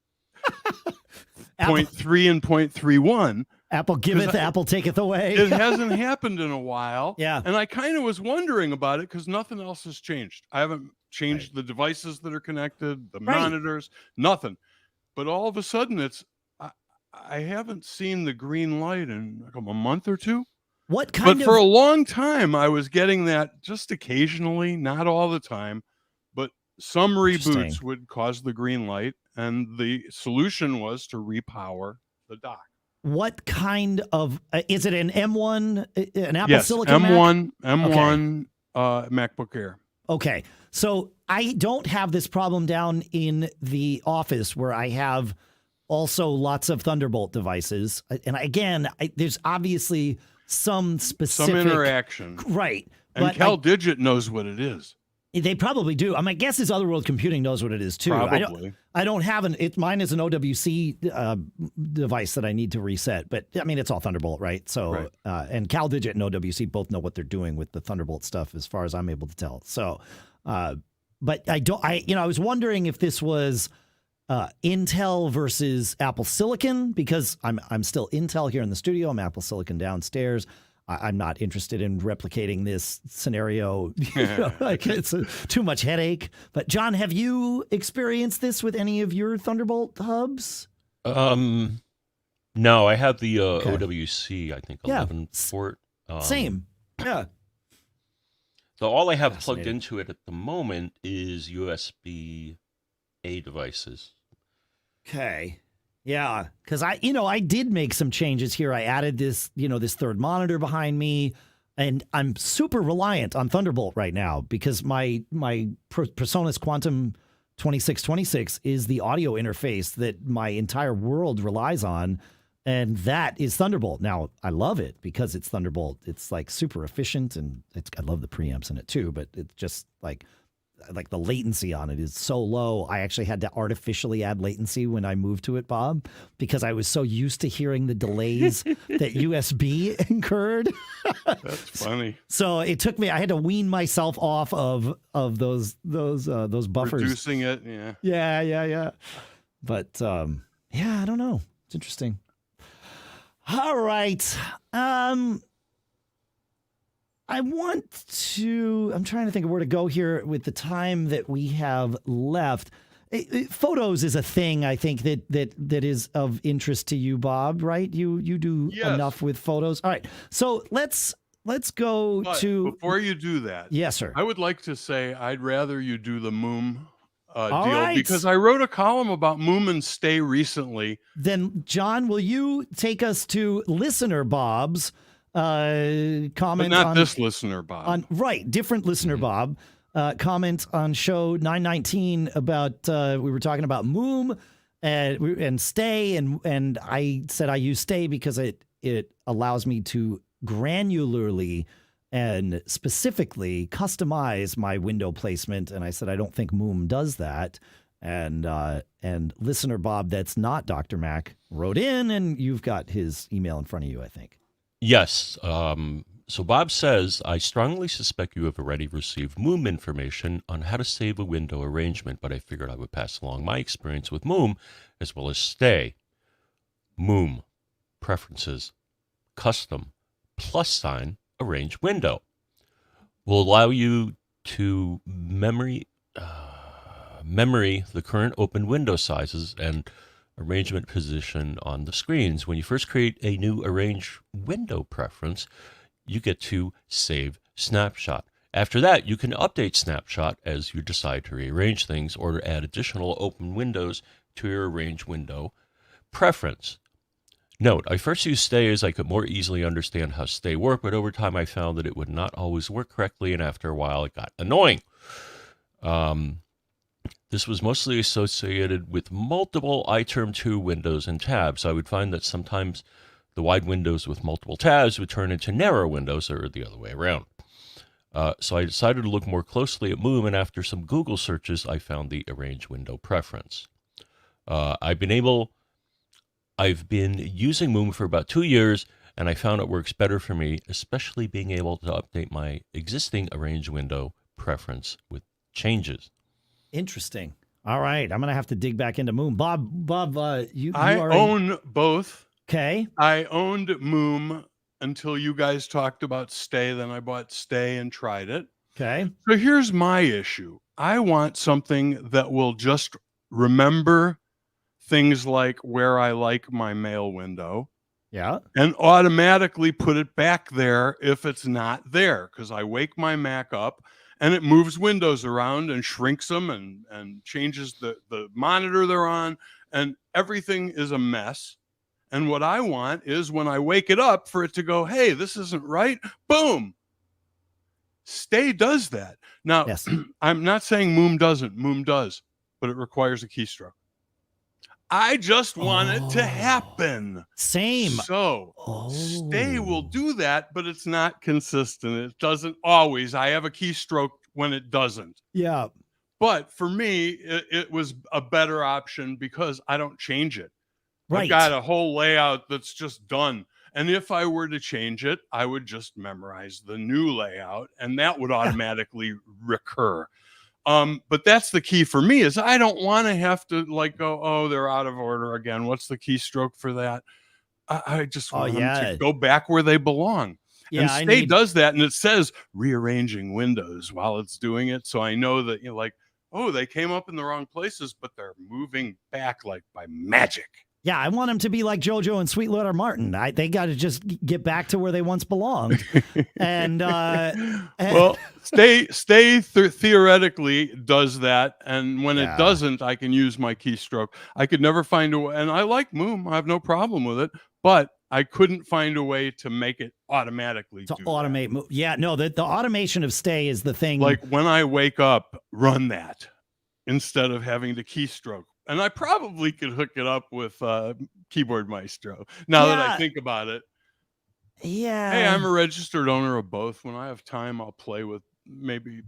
0.3 and 0.31. Apple giveth, Apple taketh away. It hasn't happened in a while. Yeah. And I kind of was wondering about it because nothing else has changed. I haven't changed the devices that are connected, the monitors, nothing. But all of a sudden, I haven't seen the green light in like a month or two. But for a long time, I was getting that just occasionally, not all the time. But some reboots would cause the green light. And the solution was to repower the dock. What kind of is it? An M1, an Apple Silicon M1 MacBook Air. Okay, so I don't have this problem down in the office where I have also lots of Thunderbolt devices, and again, there's obviously some interaction, right? And CalDigit knows what it is. They probably do. My guess is Other World Computing knows what it is too. Probably. I don't have mine is an OWC device that I need to reset, but I mean, it's all Thunderbolt, right? So, and CalDigit and OWC both know what they're doing with the Thunderbolt stuff as far as I'm able to tell. So, but I was wondering if this was Intel versus Apple Silicon, because I'm still Intel here in the studio. I'm Apple Silicon downstairs. I'm not interested in replicating this scenario. Like it's too much headache. But John, have you experienced this with any of your Thunderbolt hubs? No, I have the OWC, I think 11 port. Same. Yeah. So all I have plugged into it at the moment is USB-A devices. Okay. Yeah, because I did make some changes here. I added this, this third monitor behind me, and I'm super reliant on Thunderbolt right now because my PreSonus Quantum 2626 is the audio interface that my entire world relies on, and that is Thunderbolt. Now, I love it because it's Thunderbolt. It's like super efficient, and I love the preamps in it too, but it's just like the latency on it is so low. I actually had to artificially add latency when I moved to it, Bob, because I was so used to hearing the delays that USB incurred. That's funny. So it took me, I had to wean myself off of those buffers. Reducing it, yeah. Yeah. But I don't know. It's interesting. All right. I'm trying to think of where to go here with the time that we have left. Photos is a thing, I think, that is of interest to you, Bob, right? You do enough with photos. All right. So let's go to... Before you do that. Yes, sir. I would like to say I'd rather you do the Moom deal right. because I wrote a column about Moom and Stay recently. Then, John, will you take us to listener Bob's comment, but not this listener Bob. Different listener Bob. Comment on show 919 about we were talking about Moom and Stay, and I said I use Stay because it allows me to granularly and specifically customize my window placement, and I said I don't think Moom does that. And listener Bob, that's not Dr. Mac, wrote in, and you've got his email in front of you, I think. Yes. So Bob says, I strongly suspect you have already received Moom information on how to save a window arrangement, but I figured I would pass along my experience with Moom as well as Stay. Moom, preferences, custom, +sign, arrange window. Will allow you to memory the current open window sizes and arrangement position on the screens. When you first create a new arrange window preference, you get to save snapshot. After that, you can update snapshot as you decide to rearrange things or to add additional open windows to your arrange window preference. Note, I first used Stay as I could more easily understand how Stay worked, but over time I found that it would not always work correctly, and after a while it got annoying. This was mostly associated with multiple iTerm 2 windows and tabs. I would find that sometimes the wide windows with multiple tabs would turn into narrow windows, or the other way around. So I decided to look more closely at Moom, and after some Google searches, I found the arrange window preference. I've been using Moom for about 2 years, and I found it works better for me, especially being able to update my existing arrange window preference with changes. Interesting. All right, I'm gonna have to dig back into Moom. Bob, you I own both. Okay. I owned Moom until you guys talked about Stay. Then I bought Stay and tried it. Okay. So here's my issue. I want something that will just remember things like where I like my mail window. Yeah. And automatically put it back there if it's not there, because I wake my Mac up and it moves windows around and shrinks them and changes the monitor they're on, and everything is a mess. And what I want is when I wake it up for it to go, hey, this isn't right. Boom. Stay does that. Now, Yes. I'm not saying Moom doesn't. Moom does, but it requires a keystroke. I just want it to happen. Same. So Stay will do that, but it's not consistent. It doesn't always. I have a keystroke when it doesn't. Yeah. But for me, it was a better option because I don't change it. Right. I've got a whole layout that's just done. And if I were to change it, I would just memorize the new layout and that would automatically recur. But that's the key for me, is I don't want to have to like go, oh, they're out of order again. What's the keystroke for that? I just want them to go back where they belong. Yeah, and Stay does that, and it says rearranging windows while it's doing it. So I know that, like, oh, they came up in the wrong places, but they're moving back like by magic. Yeah, I want them to be like JoJo and Sweet Letter Martin. They got to just get back to where they once belonged. And well, Stay theoretically does that, and when it doesn't, I can use my keystroke. I could never find a way, and I like Moom. I have no problem with it, but I couldn't find a way to make it automatically to automate. Yeah, no, the automation of Stay is the thing. Like when I wake up, run that instead of having to keystroke. And I probably could hook it up with Keyboard Maestro now that I think about it. Yeah. Hey, I'm a registered owner of both. When I have time, I'll play with maybe,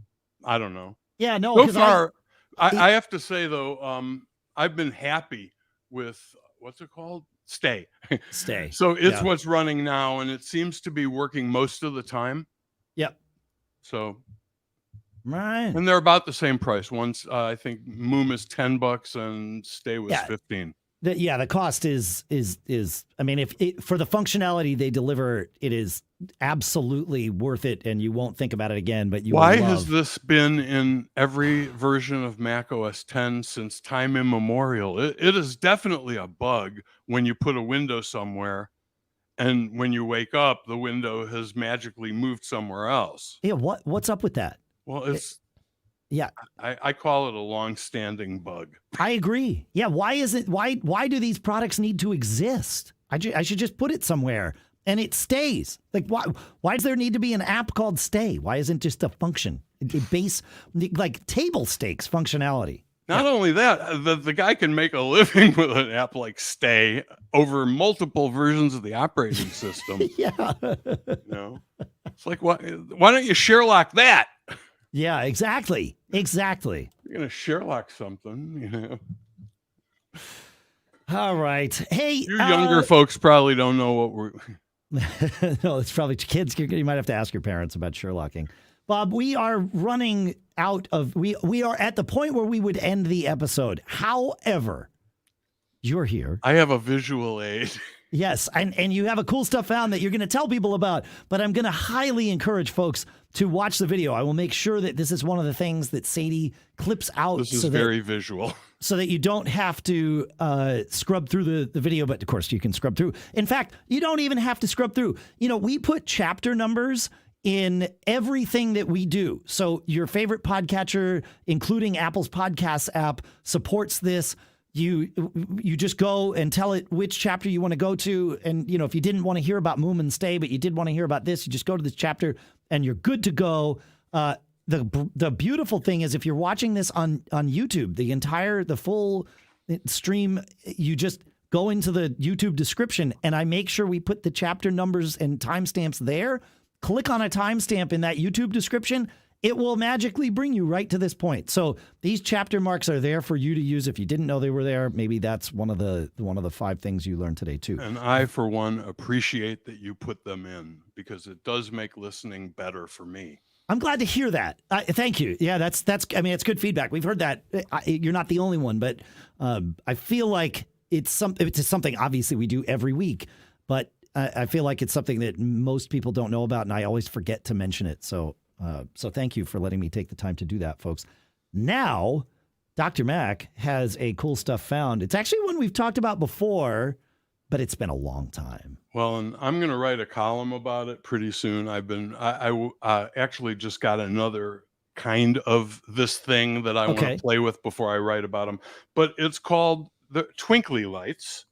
I don't know. Yeah, no. So far, I have to say, though, I've been happy with, what's it called? Stay. Stay. So it's what's running now, and it seems to be working most of the time. Yep. So. Right. And they're about the same price. Once I think Moom is $10 and Stay was $15. The cost is I mean, if for the functionality they deliver, it is absolutely worth it, and you won't think about it again. But why has this been in every version of macOS 10 since time immemorial? It is definitely a bug when you put a window somewhere, and when you wake up, the window has magically moved somewhere else. Yeah, what's up with that? Well, it's I call it a long-standing bug. I agree. Yeah, why do these products need to exist? I should just put it somewhere and it stays. Like why does there need to be an app called Stay? Why isn't just a function? Base like table stakes functionality. Not only that, the guy can make a living with an app like Stay over multiple versions of the operating system. Yeah. It's like, why don't you Sherlock that? Yeah, exactly. You're going to Sherlock something, All right. Hey, you younger folks probably don't know what No, it's probably kids. You might have to ask your parents about Sherlocking. Bob, we are running out of, we are at the point where we would end the episode. However, you're here. I have a visual aid. Yes, and you have a cool stuff found that you're going to tell people about, but I'm going to highly encourage folks to watch the video. I will make sure that this is one of the things that Sadie clips out. This is very visual. So that you don't have to scrub through the video, but of course you can scrub through. In fact, you don't even have to scrub through. You know, we put chapter numbers in everything that we do. So your favorite podcatcher, including Apple's podcast app, supports this. You just go and tell it which chapter you want to go to. And, you know, if you didn't want to hear about Moom and Stay, but you did want to hear about this, you just go to this chapter and you're good to go. The beautiful thing is if you're watching this on YouTube, the full stream, you just go into the YouTube description and I make sure we put the chapter numbers and timestamps there. Click on a timestamp in that YouTube description. It will magically bring you right to this point. So these chapter marks are there for you to use. If you didn't know they were there, maybe that's one of the 5 things you learned today too. And I, for one, appreciate that you put them in because it does make listening better for me. I'm glad to hear that. Thank you. Yeah, that's. I mean, it's good feedback. We've heard that. You're not the only one, but I feel like it's something. Obviously, we do every week, but I feel like it's something that most people don't know about, and I always forget to mention it. So thank you for letting me take the time to do that, folks. Now, Dr. Mac has a cool stuff found. It's actually one we've talked about before, but it's been a long time. Well, and I'm going to write a column about it pretty soon. I actually just got another kind of this thing that I want to play with before I write about them. But it's called the Twinkly lights.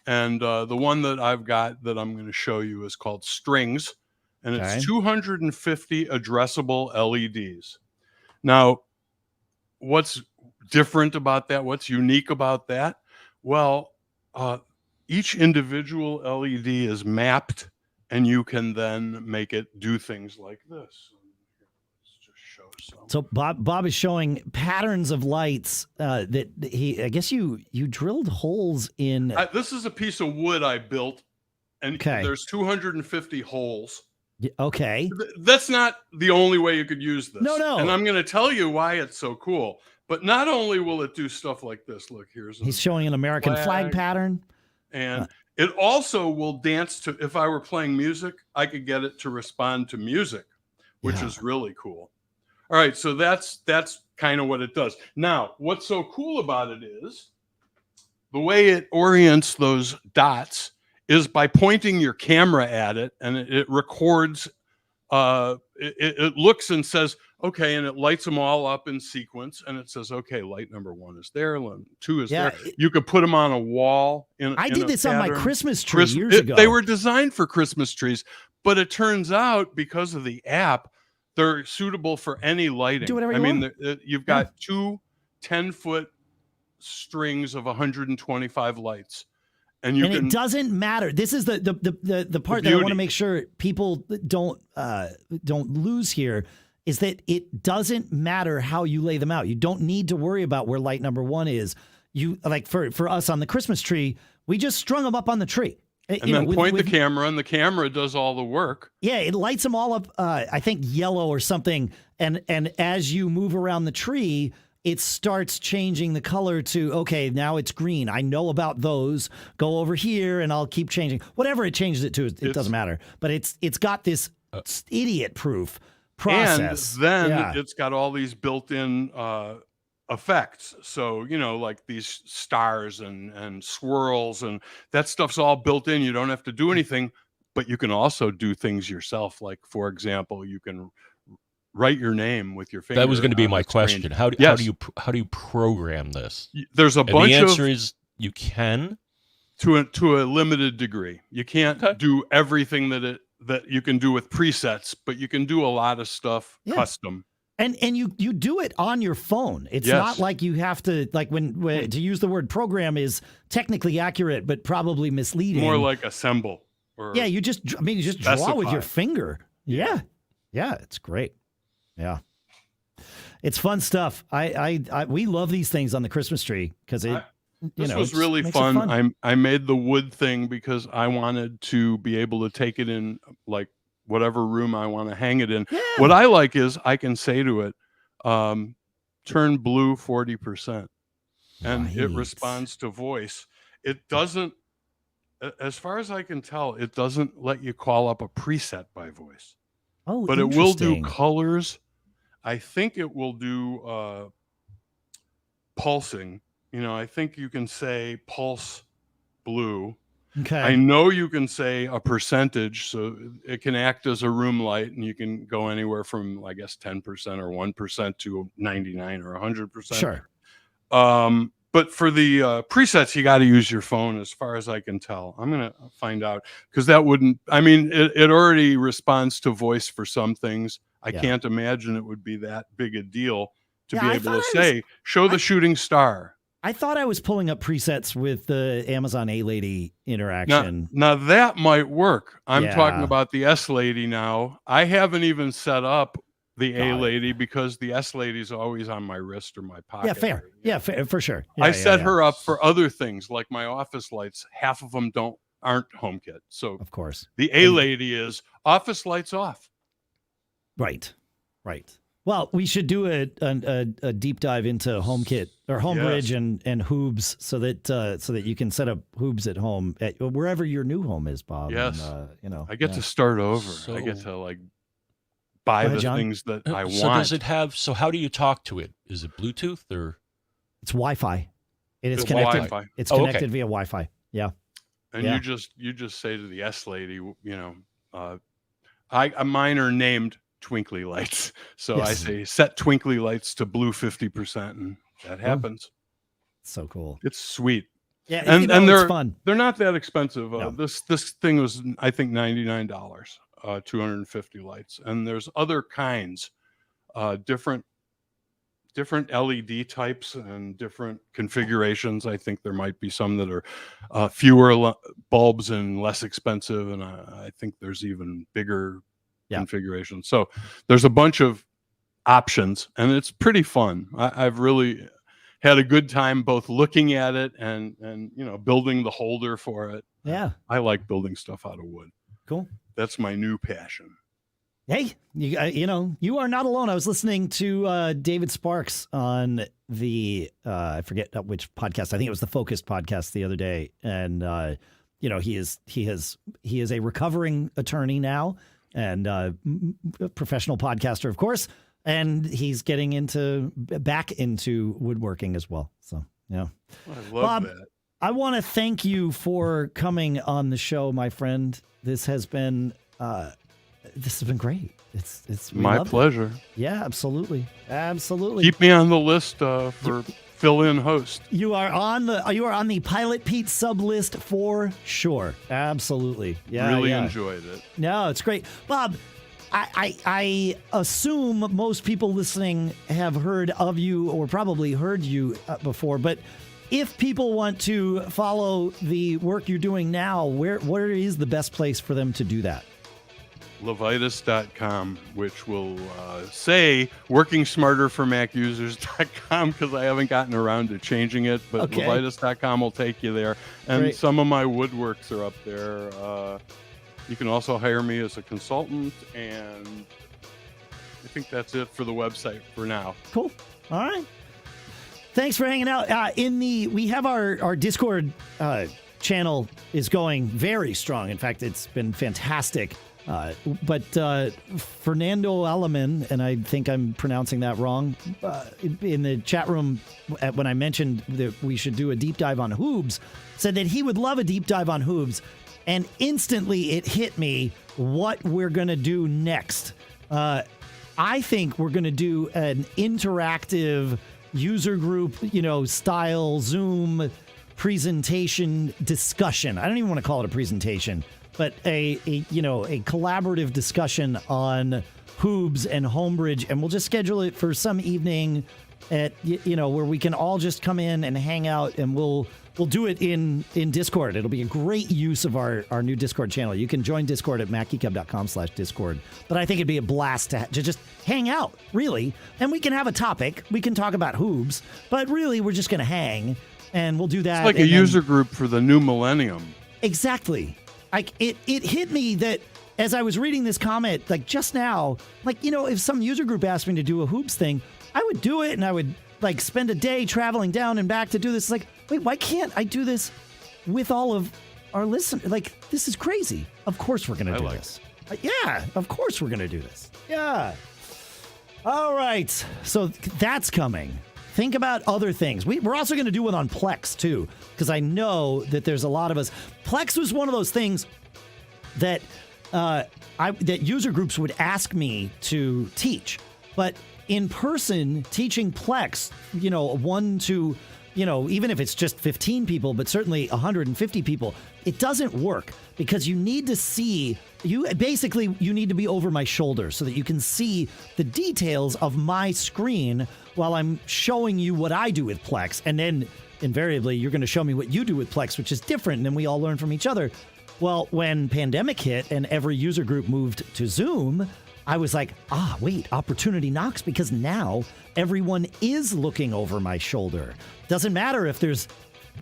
And the one that I've got that I'm going to show you is called Strings. And it's 250 addressable LEDs. Now, what's different about that? What's unique about that? Well, each individual LED is mapped, and you can then make it do things like this. Let's just show some. So Bob is showing patterns of lights that I guess you drilled holes in. This is a piece of wood I built, and there's 250 holes. Okay. That's not the only way you could use this. No. And I'm going to tell you why it's so cool. But not only will it do stuff like this. Look, he's showing an American flag pattern. And it also will dance to, if I were playing music, I could get it to respond to music, which is really cool. All right. So that's kind of what it does. Now, what's so cool about it is the way it orients those dots is by pointing your camera at it, and it records, it looks and says, okay, and it lights them all up in sequence, and it says, okay, light number 1 is there, 2 is there. You could put them on a wall. I did this on my Christmas tree years ago. They were designed for Christmas trees, but it turns out because of the app, they're suitable for any lighting. Do whatever you want. You've got 2 10-foot strings of 125 lights. And it doesn't matter. This is the part that I want to make sure people don't lose here is that it doesn't matter how you lay them out. You don't need to worry about where light number 1 is. You like for us on the Christmas tree, we just strung them up on the tree. And then point the camera, and the camera does all the work. Yeah, it lights them all up. I think yellow or something. And as you move around the tree, it starts changing the color to, okay, now it's green. I know about those. Go over here and I'll keep changing. Whatever it changes it to, it doesn't matter. But it's got this idiot-proof process. And then it's got all these built-in effects. So, like these stars and swirls, and that stuff's all built in. You don't have to do anything, but you can also do things yourself. Like, for example, you can write your name with your finger. That was going to be my question. How do you program this? There's a bunch the of. answer is you can to a limited degree. You can't do everything that you can do with presets, but you can do a lot of stuff custom. And you do it on your phone. It's not like you have to when to use the word program is technically accurate, but probably misleading. More like assemble. Or you just draw with your finger. Yeah, it's great. Yeah, it's fun stuff. We love these things on the Christmas tree because This was really fun. I made the wood thing because I wanted to be able to take it in like whatever room I want to hang it in. Yeah. What I like is I can say to it, turn blue 40%, and it responds to voice. It doesn't, as far as I can tell, it doesn't let you call up a preset by voice. Oh, but it will do colors. I think it will do pulsing. I think you can say pulse blue. Okay. I know you can say a percentage, so it can act as a room light, and you can go anywhere from, I guess, 10% or 1% to 99 or 100%. Sure. But for the presets, you got to use your phone, as far as I can tell. I'm going to find out, because that wouldn't, I mean, it already responds to voice for some things. I can't imagine it would be that big a deal to be able to say, show the shooting star. I thought I was pulling up presets with the Amazon A-Lady interaction. Now that might work. I'm talking about the S-Lady now. I haven't even set up the A-Lady because the S-Lady is always on my wrist or my pocket. Yeah, fair. Yeah, fair, for sure. Yeah, I set her up for other things, like my office lights. Half of them aren't HomeKit. So of course, the A-Lady is office lights off. Right. Well, we should do a deep dive into HomeKit or HomeBridge and Hoobs so that you can set up Hoobs at home at wherever your new home is, Bob. Yes. And, I get to start over. I get to buy the things that I want. So does it have? So how do you talk to it? Is it Bluetooth or? It's Wi-Fi. It is connected. Wi-Fi. It's connected via Wi-Fi. Yeah. And you just say to the S-Lady, mine are named twinkly lights, so I say set twinkly lights to blue 50%, and that happens. So cool. It's sweet. Yeah, and it's fun. They're not that expensive. No. This thing was, I think, $99, 250 lights, and there's other kinds, different LED types and different configurations. I think there might be some that are fewer bulbs and less expensive, and I think there's even bigger configuration. So there's a bunch of options, and it's pretty fun. I've really had a good time both looking at it and building the holder for it. Yeah, I like building stuff out of wood. Cool. That's my new passion. Hey, you are not alone. I was listening to David Sparks on the I forget which podcast. I think it was the Focused podcast the other day, and he is a recovering attorney now, and a professional podcaster, of course, and he's getting back into woodworking as well. So, yeah. I love Bob, that. I want to thank you for coming on the show, my friend. This has been great. It's my pleasure. Yeah, absolutely. Keep me on the list for fill-in host. You are on the Pilot Pete sub list for sure. Absolutely. Yeah. Really enjoyed it. No, it's great. Bob, I assume most people listening have heard of you or probably heard you before, but if people want to follow the work you're doing now, where is the best place for them to do that? LeVitus.com, which will say working smarter for Mac users.com, because I haven't gotten around to changing it, but LeVitus.com will take you there. And some of my woodworks are up there. You can also hire me as a consultant, and I think that's it for the website for now. Cool. All right. Thanks for hanging out. We have our Discord channel is going very strong. In fact, it's been fantastic. But Fernando Alaman, and I think I'm pronouncing that wrong, in the chat room when I mentioned that we should do a deep dive on Hoobs, said that he would love a deep dive on Hoobs, and instantly it hit me what we're going to do next. I think we're going to do an interactive user group, style Zoom presentation discussion. I don't even want to call it a presentation, but a collaborative discussion on Hoobs and HomeBridge, and we'll just schedule it for some evening at where we can all just come in and hang out, and we'll do it in Discord. It'll be a great use of our new Discord channel. You can join Discord at macgeekgab.com/Discord. But I think it'd be a blast to just hang out, really, and we can have a topic. We can talk about Hoobs, but really we're just going to hang and we'll do that. It's like a user group for the new millennium. Exactly. Like it hit me that as I was reading this comment, like just now, like, you know, if some user group asked me to do a hoops thing, I would do it, and I would like spend a day traveling down and back to do this. Like, wait, why can't I do this with all of our listeners? Like, this is crazy. Of course we're going to do this. Yeah, of course we're going to do this. Yeah. All right. So that's coming. Think about other things. We're also going to do it on Plex, too, because I know that there's a lot of us. Plex was one of those things that that user groups would ask me to teach. But in person, teaching Plex, you know, 1 to, you know, even if it's just 15 people, but certainly 150 people, it doesn't work because you need to see, you need to be over my shoulder so that you can see the details of my screen while I'm showing you what I do with Plex. And then invariably, you're going to show me what you do with Plex, which is different. And then we all learn from each other. Well, when pandemic hit and every user group moved to Zoom, I was like, wait, opportunity knocks, because now everyone is looking over my shoulder. Doesn't matter if there's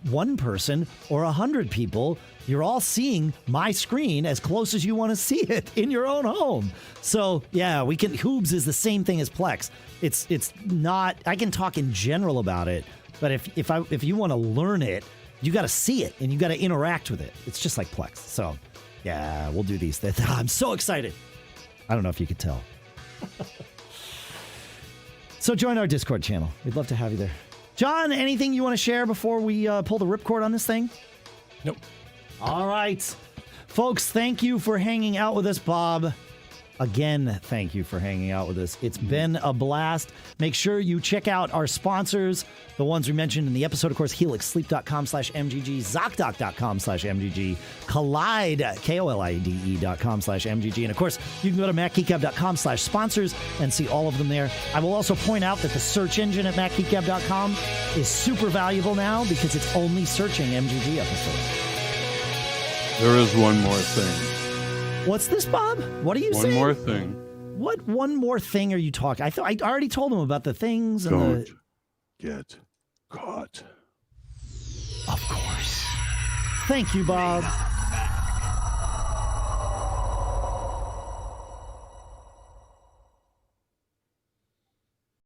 one person or 100 people, you're all seeing my screen as close as you want to see it in your own home. So yeah, Hoobs is the same thing as Plex. It's not, I can talk in general about it, but if you want to learn it, you got to see it and you got to interact with it. It's just like Plex. So yeah, we'll do these things. I'm so excited. I don't know if you could tell. So join our Discord channel. We'd love to have you there. John, anything you want to share before we pull the ripcord on this thing? Nope. All right. Folks, thank you for hanging out with us, Bob. Again, thank you for hanging out with us. It's been a blast. Make sure you check out our sponsors, the ones we mentioned in the episode, of course, helixsleep.com/MGG, Zocdoc.com/MGG, Kolide, KOLIDE.com/MGG, and of course, you can go to MacGeekGab.com/sponsors and see all of them there. I will also point out that the search engine at MacGeekGab.com is super valuable now because it's only searching MGG episodes. There is one more thing. What's this, Bob? What are you saying? One more thing. What one more thing are you talking? I already told him about the things. Don't get caught. Of course. Thank you, Bob.